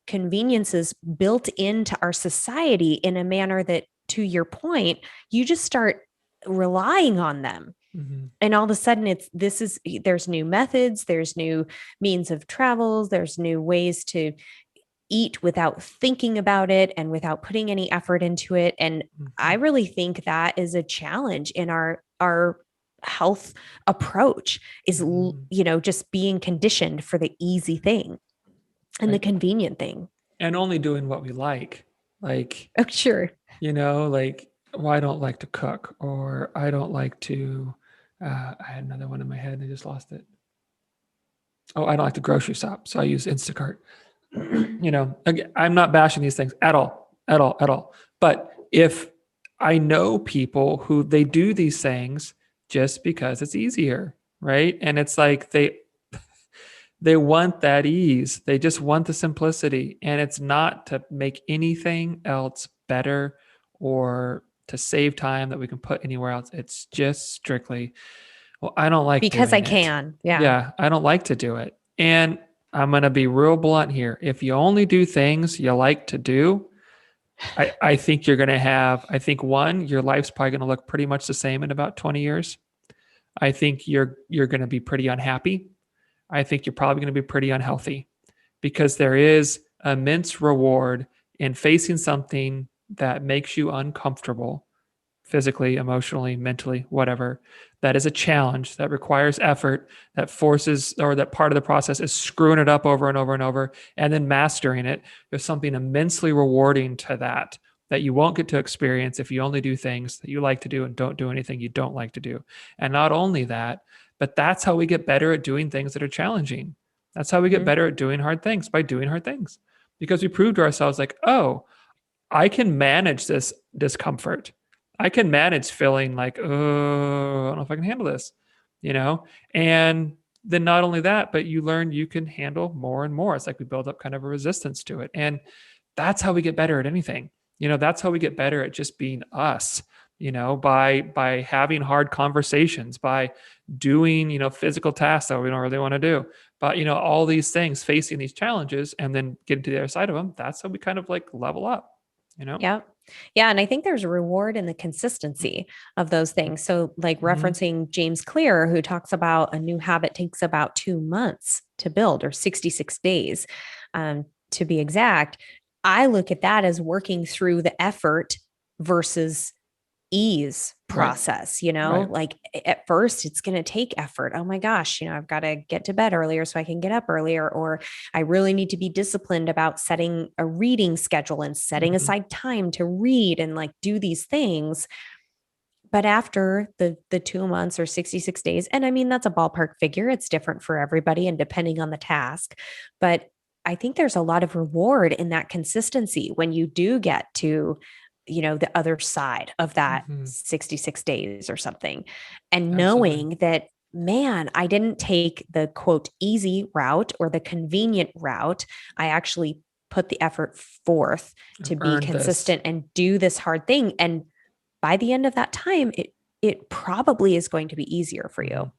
conveniences built into our society in a manner that, to your point, you just start relying on them. Mhm. And all of a sudden there's new methods, there's new means of travels, there's new ways to eat without thinking about it and without putting any effort into it. And I Mhm. really think that is a challenge in our health approach is Mhm. just being conditioned for the easy thing and the Like, convenient thing. and only doing what we like. Like, Oh, sure. like, well, I don't like to cook, or I don't like to, I had another one in my head and I just lost it. Oh, I don't like to grocery shop. So I use Instacart. Again, I'm not bashing these things at all, at all, at all. But if I know people who they do these things just because it's easier, right? And it's like they want that ease. They just want the simplicity. And it's not to make anything else better or to save time that we can put anywhere else. It's just strictly, well, I don't like Because I doing it. can. Yeah. Yeah, I don't like to do it. And I'm going to be real blunt here. If you only do things you like to do, I think you're going to have, I think one, your life's probably going to look pretty much the same in about 20 years. I think you're going to be pretty unhappy. I think you're probably going to be pretty unhealthy because there is immense reward in facing something that makes you uncomfortable physically, emotionally, mentally, whatever. That is a challenge that requires effort, that forces, or that part of the process is screwing it up over and over and over, and then mastering it. There's something immensely rewarding to that that you won't get to experience if you only do things that you like to do and don't do anything you don't like to do. And not only that, but that's how we get better at doing things that are challenging. That's how we get Mhm. better at doing hard things, by doing hard things. Because we prove to ourselves, like, oh, I can manage this discomfort. I can manage feeling like, oh, I don't know if I can handle this, you know? And then not only that, but you learn you can handle more and more. It's like we build up kind of a resistance to it. And that's how we get better at anything. That's how we get better at just being us, by having hard conversations, by doing, physical tasks that we don't really want to do. But, all these things, facing these challenges and then getting to the other side of them, that's how we kind of like level up, you know? Yeah. Yeah. And I think there's a reward in the consistency of those things. So, like Mm-hmm. referencing James Clear, who talks about a new habit takes about 2 months to build, or 66 days to be exact. I look at that as working through the effort versus ease Right. process, Right. like at first it's going to take effort. Oh my gosh, I've got to get to bed earlier so I can get up earlier, or I really need to be disciplined about setting a reading schedule and setting Mm-hmm. aside time to read and like do these things. But after the 2 months or 66 days, and I mean, that's a ballpark figure, it's different for everybody and depending on the task. But I think there's a lot of reward in that consistency when you do get to, the other side of that Mm-hmm. 66 days or something. And Absolutely. knowing that, man, I didn't take the quote easy route or the convenient route. I actually put the effort forth I've to be earned this. consistent and do this hard thing. And by the end of that time, it probably is going to be easier for Mm-hmm. you.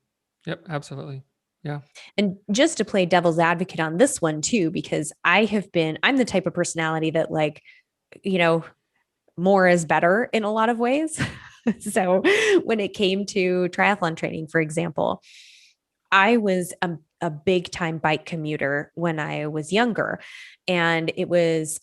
Yep. Absolutely. Yeah. And just to play devil's advocate on this one too, because I'm the type of personality that like, you know, more is better in a lot of ways. So when it came to triathlon training, for example, I was a big time bike commuter when I was younger, and it was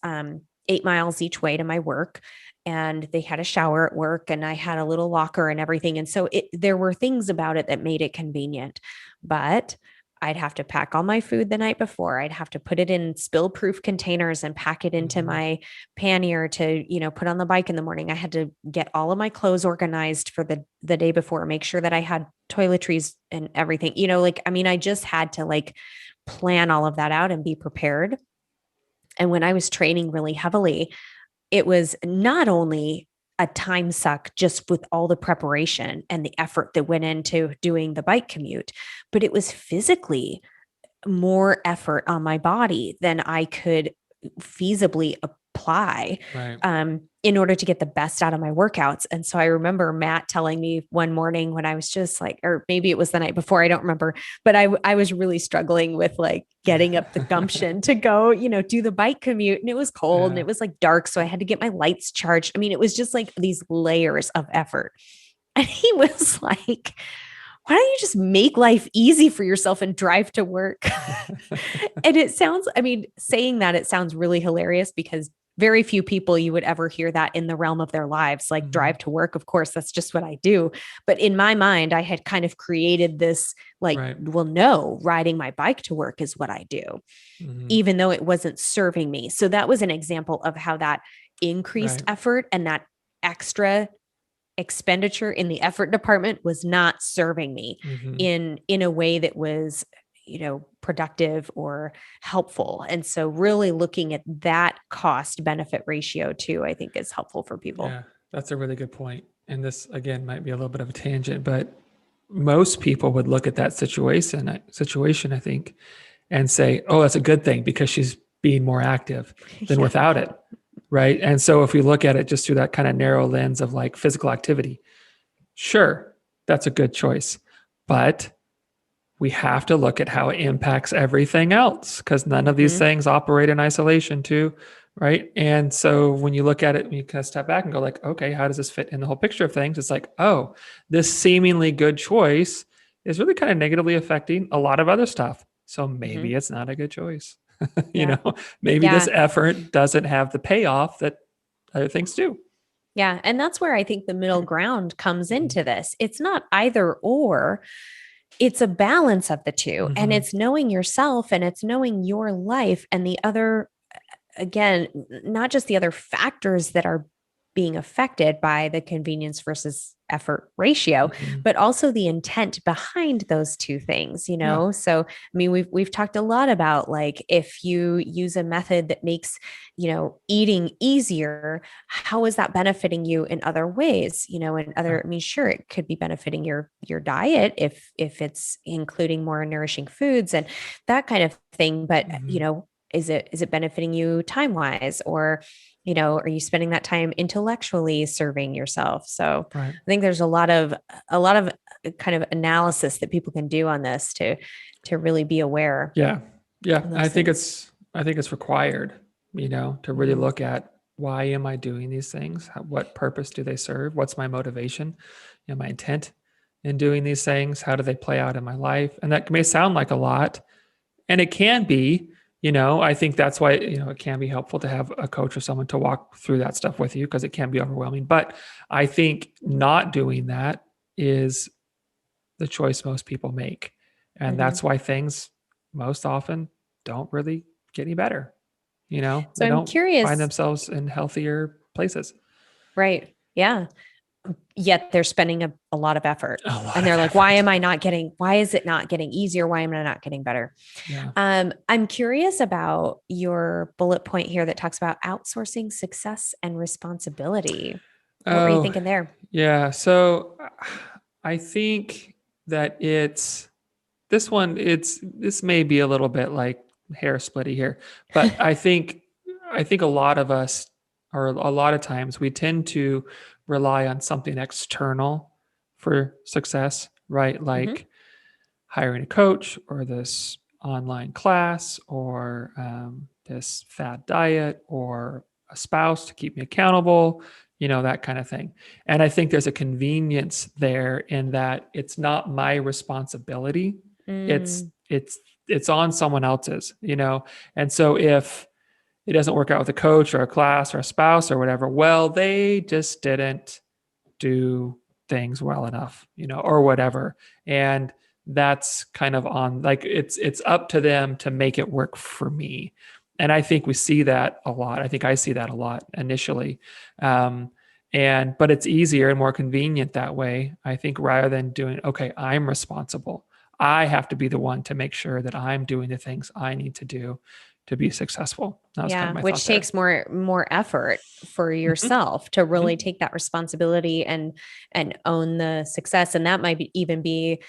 8 miles each way to my work. And they had a shower at work, and I had a little locker and everything. And so there were things about it that made it convenient. But I'd have to pack all my food the night before. I'd have to put it in spill proof containers and pack it into Mm-hmm. my pannier to, put on the bike in the morning. I had to get all of my clothes organized for the day before, make sure that I had toiletries and everything. Like, I mean, I just had to like plan all of that out and be prepared. And when I was training really heavily, it was not only a time suck just with all the preparation and the effort that went into doing the bike commute, but it was physically more effort on my body than I could feasibly apply Right. in order to get the best out of my workouts. And so I remember Matt telling me one morning when I was just like, or maybe it was the night before, I don't remember, but I was really struggling with like getting up the gumption to go, do the bike commute. And it was cold and Yeah. it was like dark. So I had to get my lights charged. I mean, it was just like these layers of effort. And he was like, why don't you just make life easy for yourself and drive to work? And it sounds, I mean, saying that, it sounds really hilarious because very few people you would ever hear that in the realm of their lives, like Mm-hmm. drive to work. Of course, that's just what I do. But in my mind, I had kind of created this like, Right. well, no, riding my bike to work is what I do, Mm-hmm. even though it wasn't serving me. So that was an example of how that increased Right. effort and that extra expenditure in the effort department was not serving me Mm-hmm. in a way that was productive or helpful. And so really looking at that cost benefit ratio too, I think is helpful for people. Yeah. That's a really good point. And this again might be a little bit of a tangent, but most people would look at that situation, I think, and say, "Oh, that's a good thing because she's being more active than Yeah. without it." Right? And so if we look at it just through that kind of narrow lens of like physical activity, sure, that's a good choice. But we have to look at how it impacts everything else because none of these Mm-hmm. things operate in isolation too, right? And so when you look at it, you kind of step back and go like, okay, how does this fit in the whole picture of things? It's like, oh, this seemingly good choice is really kind of negatively affecting a lot of other stuff. So Mm-hmm. maybe it's not a good choice. you Yeah. know, maybe this Yeah. effort doesn't have the payoff that other things do. Yeah. And that's where I think the middle ground comes Mhm. into this. It's not either or, it's a balance of the two. And Mhm. it's knowing yourself and it's knowing your life and the other, again, not just the other factors that are being affected by the convenience versus effort ratio, Mhm. but also the intent behind those two things, Yeah. So I mean, we've talked a lot about like if you use a method that makes, eating easier, how is that benefiting you in other ways? In Yeah. other, I mean, sure, it could be benefiting your diet if it's including more nourishing foods and that kind of thing. But Mhm. is it benefiting you time wise, or are you spending that time intellectually serving yourself? So Right. I think there's a lot of kind of analysis that people can do on this to really be aware Yeah. Yeah. of those things. I think it's required, to really Hmm. look at. why am I doing these things? What purpose do they serve? What's my motivation? My intent in doing these things? How do they play out in my life? And that may sound like a lot, and it can be. I think that's why it can be helpful to have a coach or someone to walk through that stuff with you, because it can be overwhelming. But I think not doing that is the choice most people make, and Mm-hmm. that's why things most often don't really get any better. So They I'm don't find curious, themselves in healthier places. right? Yeah. Yet they're spending a lot of effort. A lot And of they're like, effort. why is it not getting easier? Why am I not getting better? Yeah. I'm curious about your bullet point here that talks about outsourcing success and responsibility. What were you Oh, thinking there? yeah. So I think that this may be a little bit like hair splitty here, but I think a lot of us, or a lot of times, we tend to rely on something external for success, right? Mm-hmm. Like hiring a coach, or this online class, or this fad diet, or a spouse to keep me accountable, that kind of thing. And I think there's a convenience there in that it's not my responsibility. It's Mm, it's it's on someone else's. And so if it doesn't work out with a coach or a class or a spouse or whatever, well, they just didn't do things well enough, or whatever. And that's kind of on, like, it's up to them to make it work for me. And I think we see that a lot. I think I see that a lot initially. Um, but it's easier and more convenient that way, I think, rather than doing, okay, I'm responsible. I have to be the one to make sure that I'm doing the things I need to do to be successful. That was kind of yeah, my which thought there. takes more effort for Mhm, yourself to really mhm. take that responsibility and own the success. And that might even be,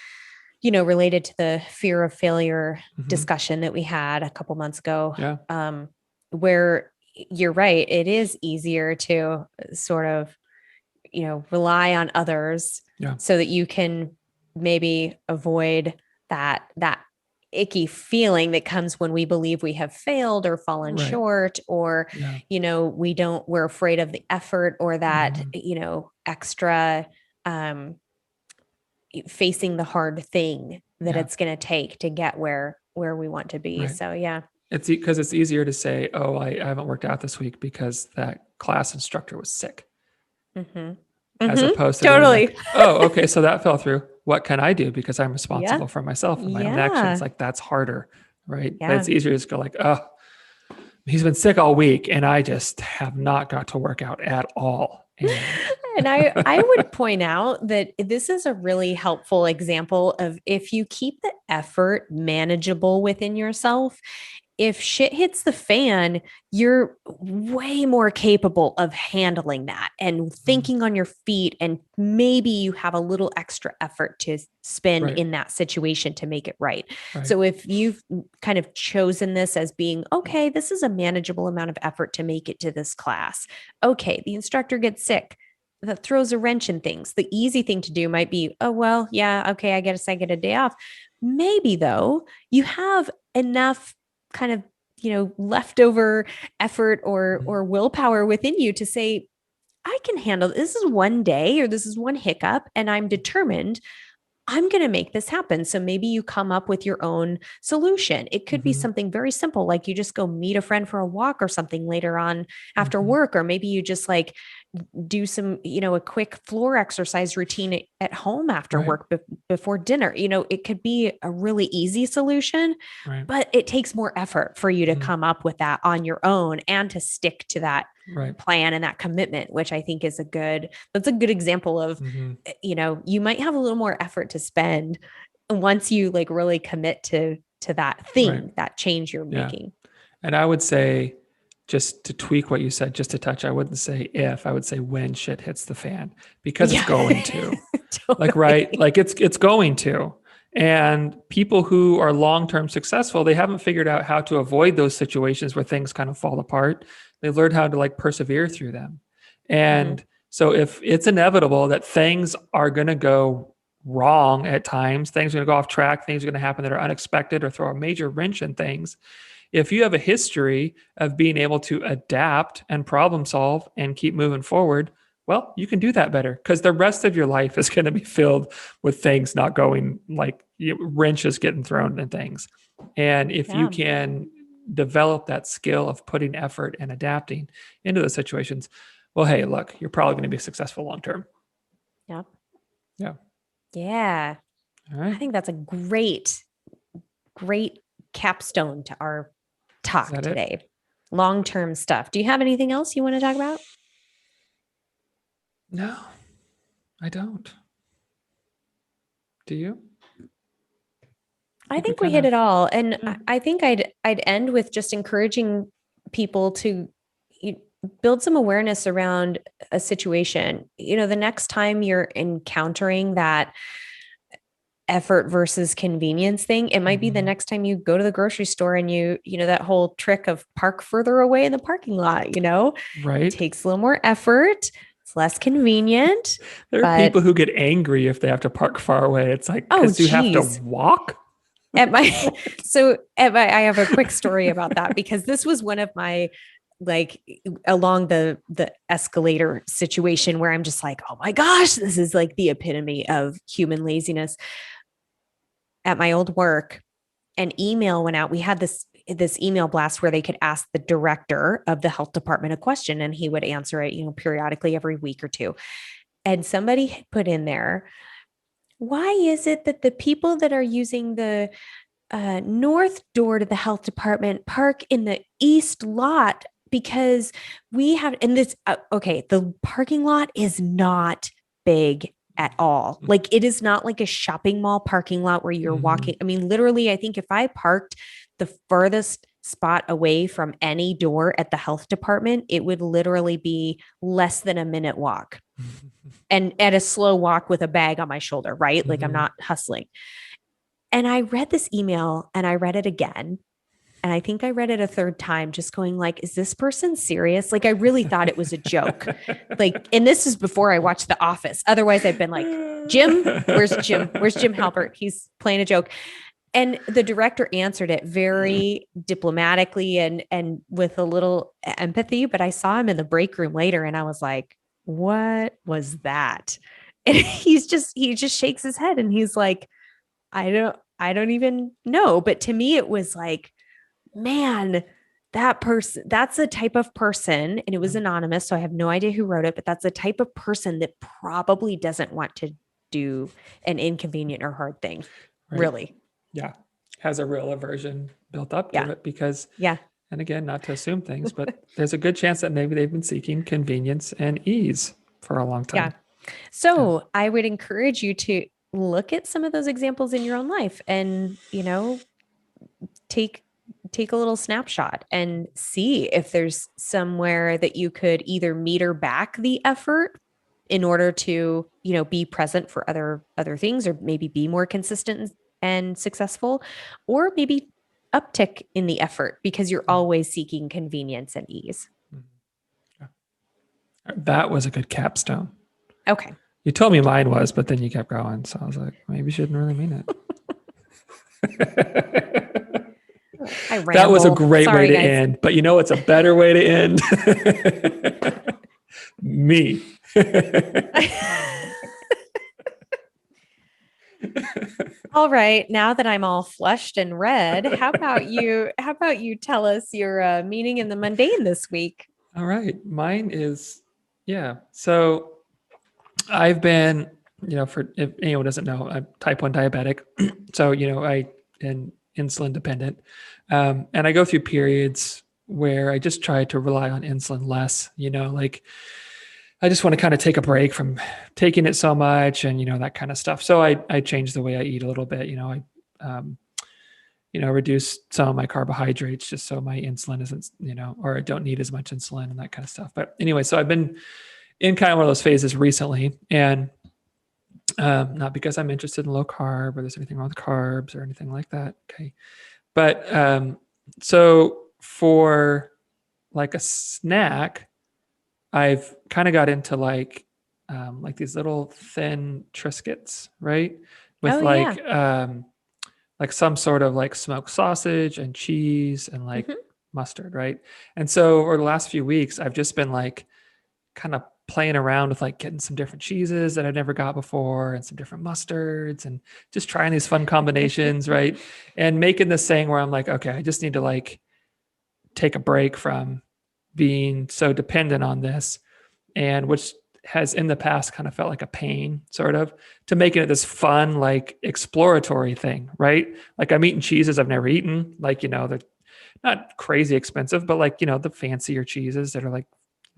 related to the fear of failure Mhm. discussion that we had a couple months ago, Yeah. where you're right, it is easier to sort of, rely on others Yeah. so that you can maybe avoid that icky feeling that comes when we believe we have failed or fallen Right. short, or Yeah. we're afraid of the effort or that Mhm. extra um facing the hard thing that Yeah. it's going to take to get where we want to be. Right. So yeah. It's because it's easier to say, "Oh, I haven't worked out this week because that class instructor was sick," Mm-hmm. as Mm-hmm. opposed to going Totally. like, "Oh, okay, so that fell through. What can I do? Because I'm Yeah. responsible for myself and my own actions." Yeah. Like, that's harder, right? But Yeah. it's easier to just go like, "Oh, he's been sick all week, and I just have not got to work out at all." And And I would point out that this is a really helpful example of, if you keep the effort manageable within yourself, if shit hits the fan, you're way more capable of handling that and Mhm. thinking on your feet. And maybe you have a little extra effort to spend Right, in that situation to make it right. right, So if you've kind of chosen this as being, okay, this is a manageable amount of effort to make it to this class. Okay, the instructor gets sick. That throws a wrench in things. The easy thing to do might be, oh, well, yeah, okay, I guess I get a day off. Maybe though, you have enough kind of leftover effort Mhm. or willpower within you to say, I can handle this is one day or this is one hiccup, and I'm determined I'm going to make this happen. So maybe you come up with your own solution. It could be Mhm. something very simple, like you just go meet a friend for a walk or something later on after Mhm. work, or maybe you just like do some, a quick floor exercise routine at home after Right, work before dinner. It could be a really easy solution, right, but it takes more effort for you to mhm, come up with that on your own and to stick to that right, plan and that commitment, which I think that's a good example of, mhm, you might have a little more effort to spend once you like really commit to that right. thing, that change you're Yeah. making. And I would say, just to tweak what you said, just a touch, I wouldn't say if, I would say when shit hits the fan, because it's Yeah. going to. Like, right, Totally. like it's going to. And people who are long-term successful, they haven't figured out how to avoid those situations where things kind of fall apart. They've learned how to like persevere through them. Mhm. And so if it's inevitable that things are going to go wrong at times, things are going to go off track, things are going to happen that are unexpected or throw a major wrench in things, if you have a history of being able to adapt and problem solve and keep moving forward, well, you can do that better because the rest of your life is going to be filled with things not going like wrenches getting thrown in things. And if you Yeah. can develop that skill of putting effort and adapting into those situations, well, hey, look, you're probably going to be successful long term. Yeah. Yeah. Yeah. All I right. think that's a great capstone to our Is talk that it? today. Long-term stuff. Do you have anything else you want to talk about? No, I don't. Do you? I I think we think we kind hit of, it all. And yeah. I think I'd end with just encouraging people to build some awareness around a situation. The next time you're encountering that effort versus convenience thing, it might be the Mhm. next time you go to the grocery store and that whole trick of park further away in the parking lot, Right. takes a little more effort. It's less convenient, There are but people who get angry if they have to park far away. It's like, oh because you have to geez. walk. At my I have a quick story about that because this was one of my like along the escalator situation where I'm just like, oh my gosh, this is like the epitome of human laziness. At my old work, an email went out. We had this email blast where they could ask the director of the health department a question and he would answer it, periodically every week or two. And somebody put in there, why is it that the people that are using the north door to the health department park in the east lot? Because we have, and this, okay, the parking lot is not big at all. Like it is not like a shopping mall parking lot where you're Mhm. walking. I mean, literally, I think if I parked the furthest spot away from any door at the health department, it would literally be less than a minute walk and at a slow walk with a bag on my shoulder, right? Like I'm Mhm. not hustling. And I read this email and I read it again. And I think I read it a third time, just going like, is this person serious? Like I really thought it was a joke. Like, and this is before I watched The Office. Otherwise, I've been like, Jim, where's Jim? Where's Jim Halpert? He's playing a joke. And the director answered it very diplomatically and with a little empathy. But I saw him in the break room later and I was like, what was that? And he just shakes his head and he's like, I don't even know. But to me, it was like, man, that person, that's the type of person, and it was anonymous. So I have no idea who wrote it, but that's the type of person that probably doesn't want to do an inconvenient or hard thing. Right. Really. Yeah. Has a real aversion built up to Yeah. it because, Yeah. and again, not to assume things, but there's a good chance that maybe they've been seeking convenience and ease for a long Yeah. time. Yeah. So I would encourage you to look at some of those examples in your own life and, take take a little snapshot and see if there's somewhere that you could either meter back the effort in order to be present for other things or maybe be more consistent and successful, or maybe uptick in the effort because you're always seeking convenience and ease. Mhm. Yeah. That was a good capstone. Okay. You told me mine was, but then you kept going. So I was like, maybe you shouldn't really mean it. I That was a ramble, great way sorry to guys. end. But you know, it's a better way to end. Me. All right, now that I'm all flushed and red, how about you tell us your meaning in the mundane this week? All right. Mine is, yeah. So I've been, for if anyone doesn't know, I'm type 1 diabetic. So, I am insulin dependent. And I go through periods where I just try to rely on insulin less, like I just want to kind of take a break from taking it so much and, that kind of stuff. So I changed the way I eat a little bit. I, um, reduce some of my carbohydrates just so my insulin isn't, or I don't need as much insulin and that kind of stuff. But anyway, so I've been in kind of one of those phases recently, and not because I'm interested in low carb or there's anything wrong with carbs or anything like that. Okay. But so for like a snack, I've kind of got into like these little thin Triscuits, right? Oh With yeah. like like some sort of like smoked sausage and cheese and like Mhm. mustard, right? And so over the last few weeks, I've just been like kind of playing around with like getting some different cheeses that I've never got before and some different mustards and just trying these fun combinations, right? And making this thing where I'm like, okay, I just need to like take a break from being so dependent on this, and which has in the past kind of felt like a pain, sort of, to making it this fun, like exploratory thing, right? Like I'm eating cheeses I've never eaten, like, they're not crazy expensive, but like, the fancier cheeses that are like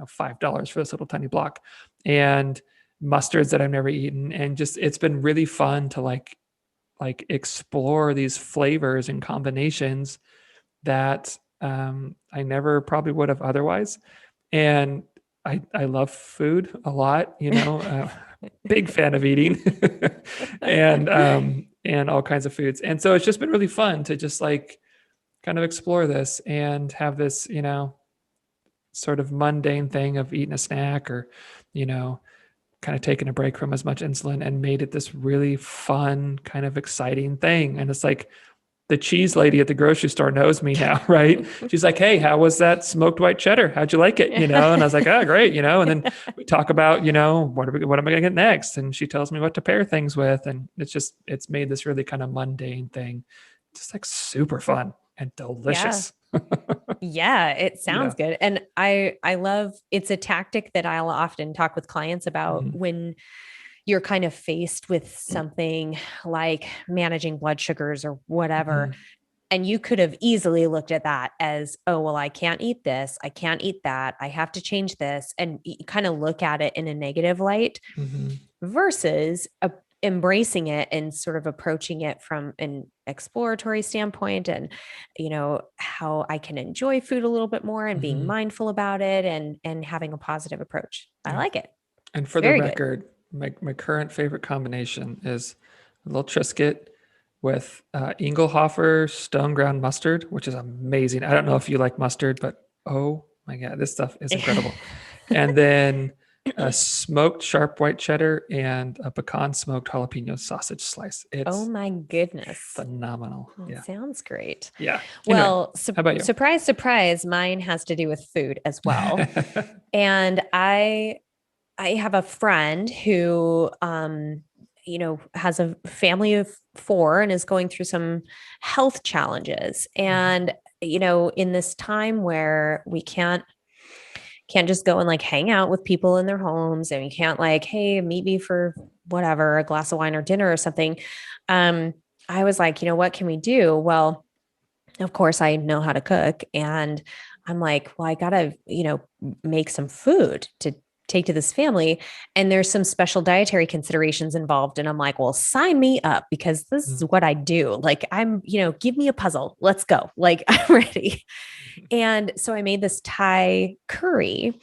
$5 for this little tiny block, and mustards that I've never eaten. And just, it's been really fun to like explore these flavors and combinations that I never probably would have otherwise. And I love food a lot, big fan of eating and all kinds of foods. And so it's just been really fun to just like kind of explore this and have this, sort of mundane thing of eating a snack or, you know, kind of taking a break from as much insulin, and made it this really fun, kind of exciting thing. And it's like, the cheese lady at the grocery store knows me now, right? She's like, "Hey, how was that smoked white cheddar? How'd you like it?" And I was like, "Oh, great," And then we talk about, what am I going to get next? And she tells me what to pair things with, and it's made this really kind of mundane thing, just like super fun and Yeah. delicious. Yeah, it sounds Yeah. good. And I love, it's a tactic that I'll often talk with clients about Mhm. when you're kind of faced with something like managing blood sugars or whatever. Mhm. And you could have easily looked at that as, oh, well, I can't eat this. I can't eat that. I have to change this. And you kind of look at it in a negative light Mhm. versus embracing it and sort of approaching it from an exploratory standpoint, and how I can enjoy food a little bit more and being Mhm. mindful about it, and having a positive approach. I Yeah. like it. And It's for the very good. record, my current favorite combination is a little Triscuit with Engelhofer stone ground mustard, which is amazing. I don't know if you like mustard, but oh my God, this stuff is incredible. And then a smoked sharp white cheddar and a pecan smoked jalapeno sausage slice. Oh It's my goodness. phenomenal. That Yeah. sounds great. Yeah. Anyway, Well, how about you? surprise, surprise, mine has to do with food as well. And I have a friend who has a family of four and is going through some health challenges. And in this time where we can't just go and like hang out with people in their homes, and you can't like, hey, meet me for whatever, a glass of wine or dinner or something. Um, I was like, what can we do? Well, of course I know how to cook, and I'm like, well, I gotta, make some food to take to this family. And there's some special dietary considerations involved. And I'm like, well, sign me up, because this is what I do. Like, I'm, give me a puzzle. Let's go. Like, I'm ready. And so I made this Thai curry,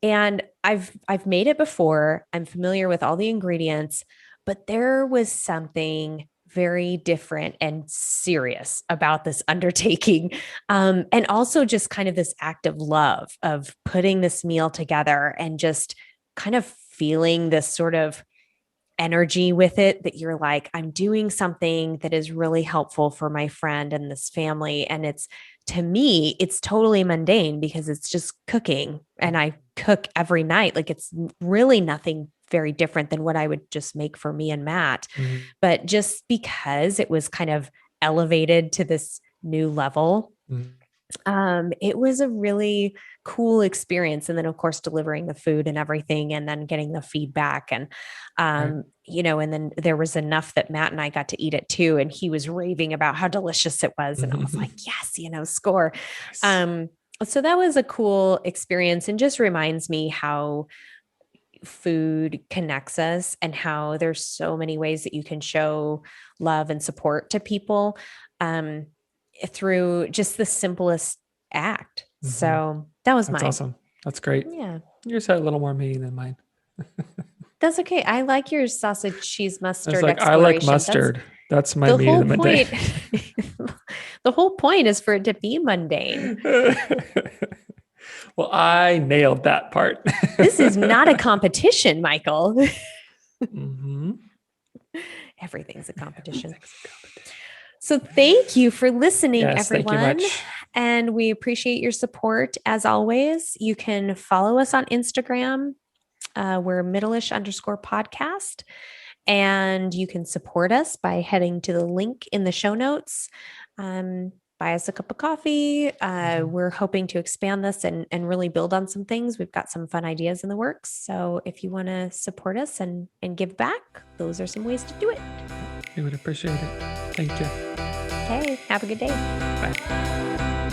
and I've made it before. I'm familiar with all the ingredients, but there was something very different and serious about this undertaking. And also just kind of this act of love of putting this meal together and just kind of feeling this sort of energy with it, that you're like, I'm doing something that is really helpful for my friend and this family. And it's, to me, it's totally mundane because it's just cooking, and I cook every night. Like, it's really nothing very different than what I would just make for me and Matt. Mhm. But just because it was kind of elevated to this new level, Mhm. it was a really cool experience. And then, of course, delivering the food and everything, and then getting the feedback. And, Right. and then there was enough that Matt and I got to eat it too. And he was raving about how delicious it was. And I was like, Mhm. yes, score. Nice. Um, so that was a cool experience, and just reminds me how food connects us, and how there's so many ways that you can show love and support to people. Um, through just the simplest act. Mhm. So that was That's mine. awesome. That's great. Yeah, Yours had a little more meaning than mine. that's okay. I like your sausage cheese It's mustard like, I like exploration. That's mustard. That's my the meat whole of the day. point. The whole point is for it to be mundane. Well, I nailed that part. This is not a competition, Michael. Hmm. Everything's a competition. Everything's a competition. So thank you for listening, Yes, thank you everyone. much. And we appreciate your support as always. You can follow us on Instagram. We're Middleish_podcast. And you can support us by heading to the link in the show notes. Buy us a cup of coffee. We're hoping to expand this and really build on some things. We've got some fun ideas in the works. So if you want to support us and give back, those are some ways to do it. We would appreciate it. Thank you. Okay, have a good day. Bye.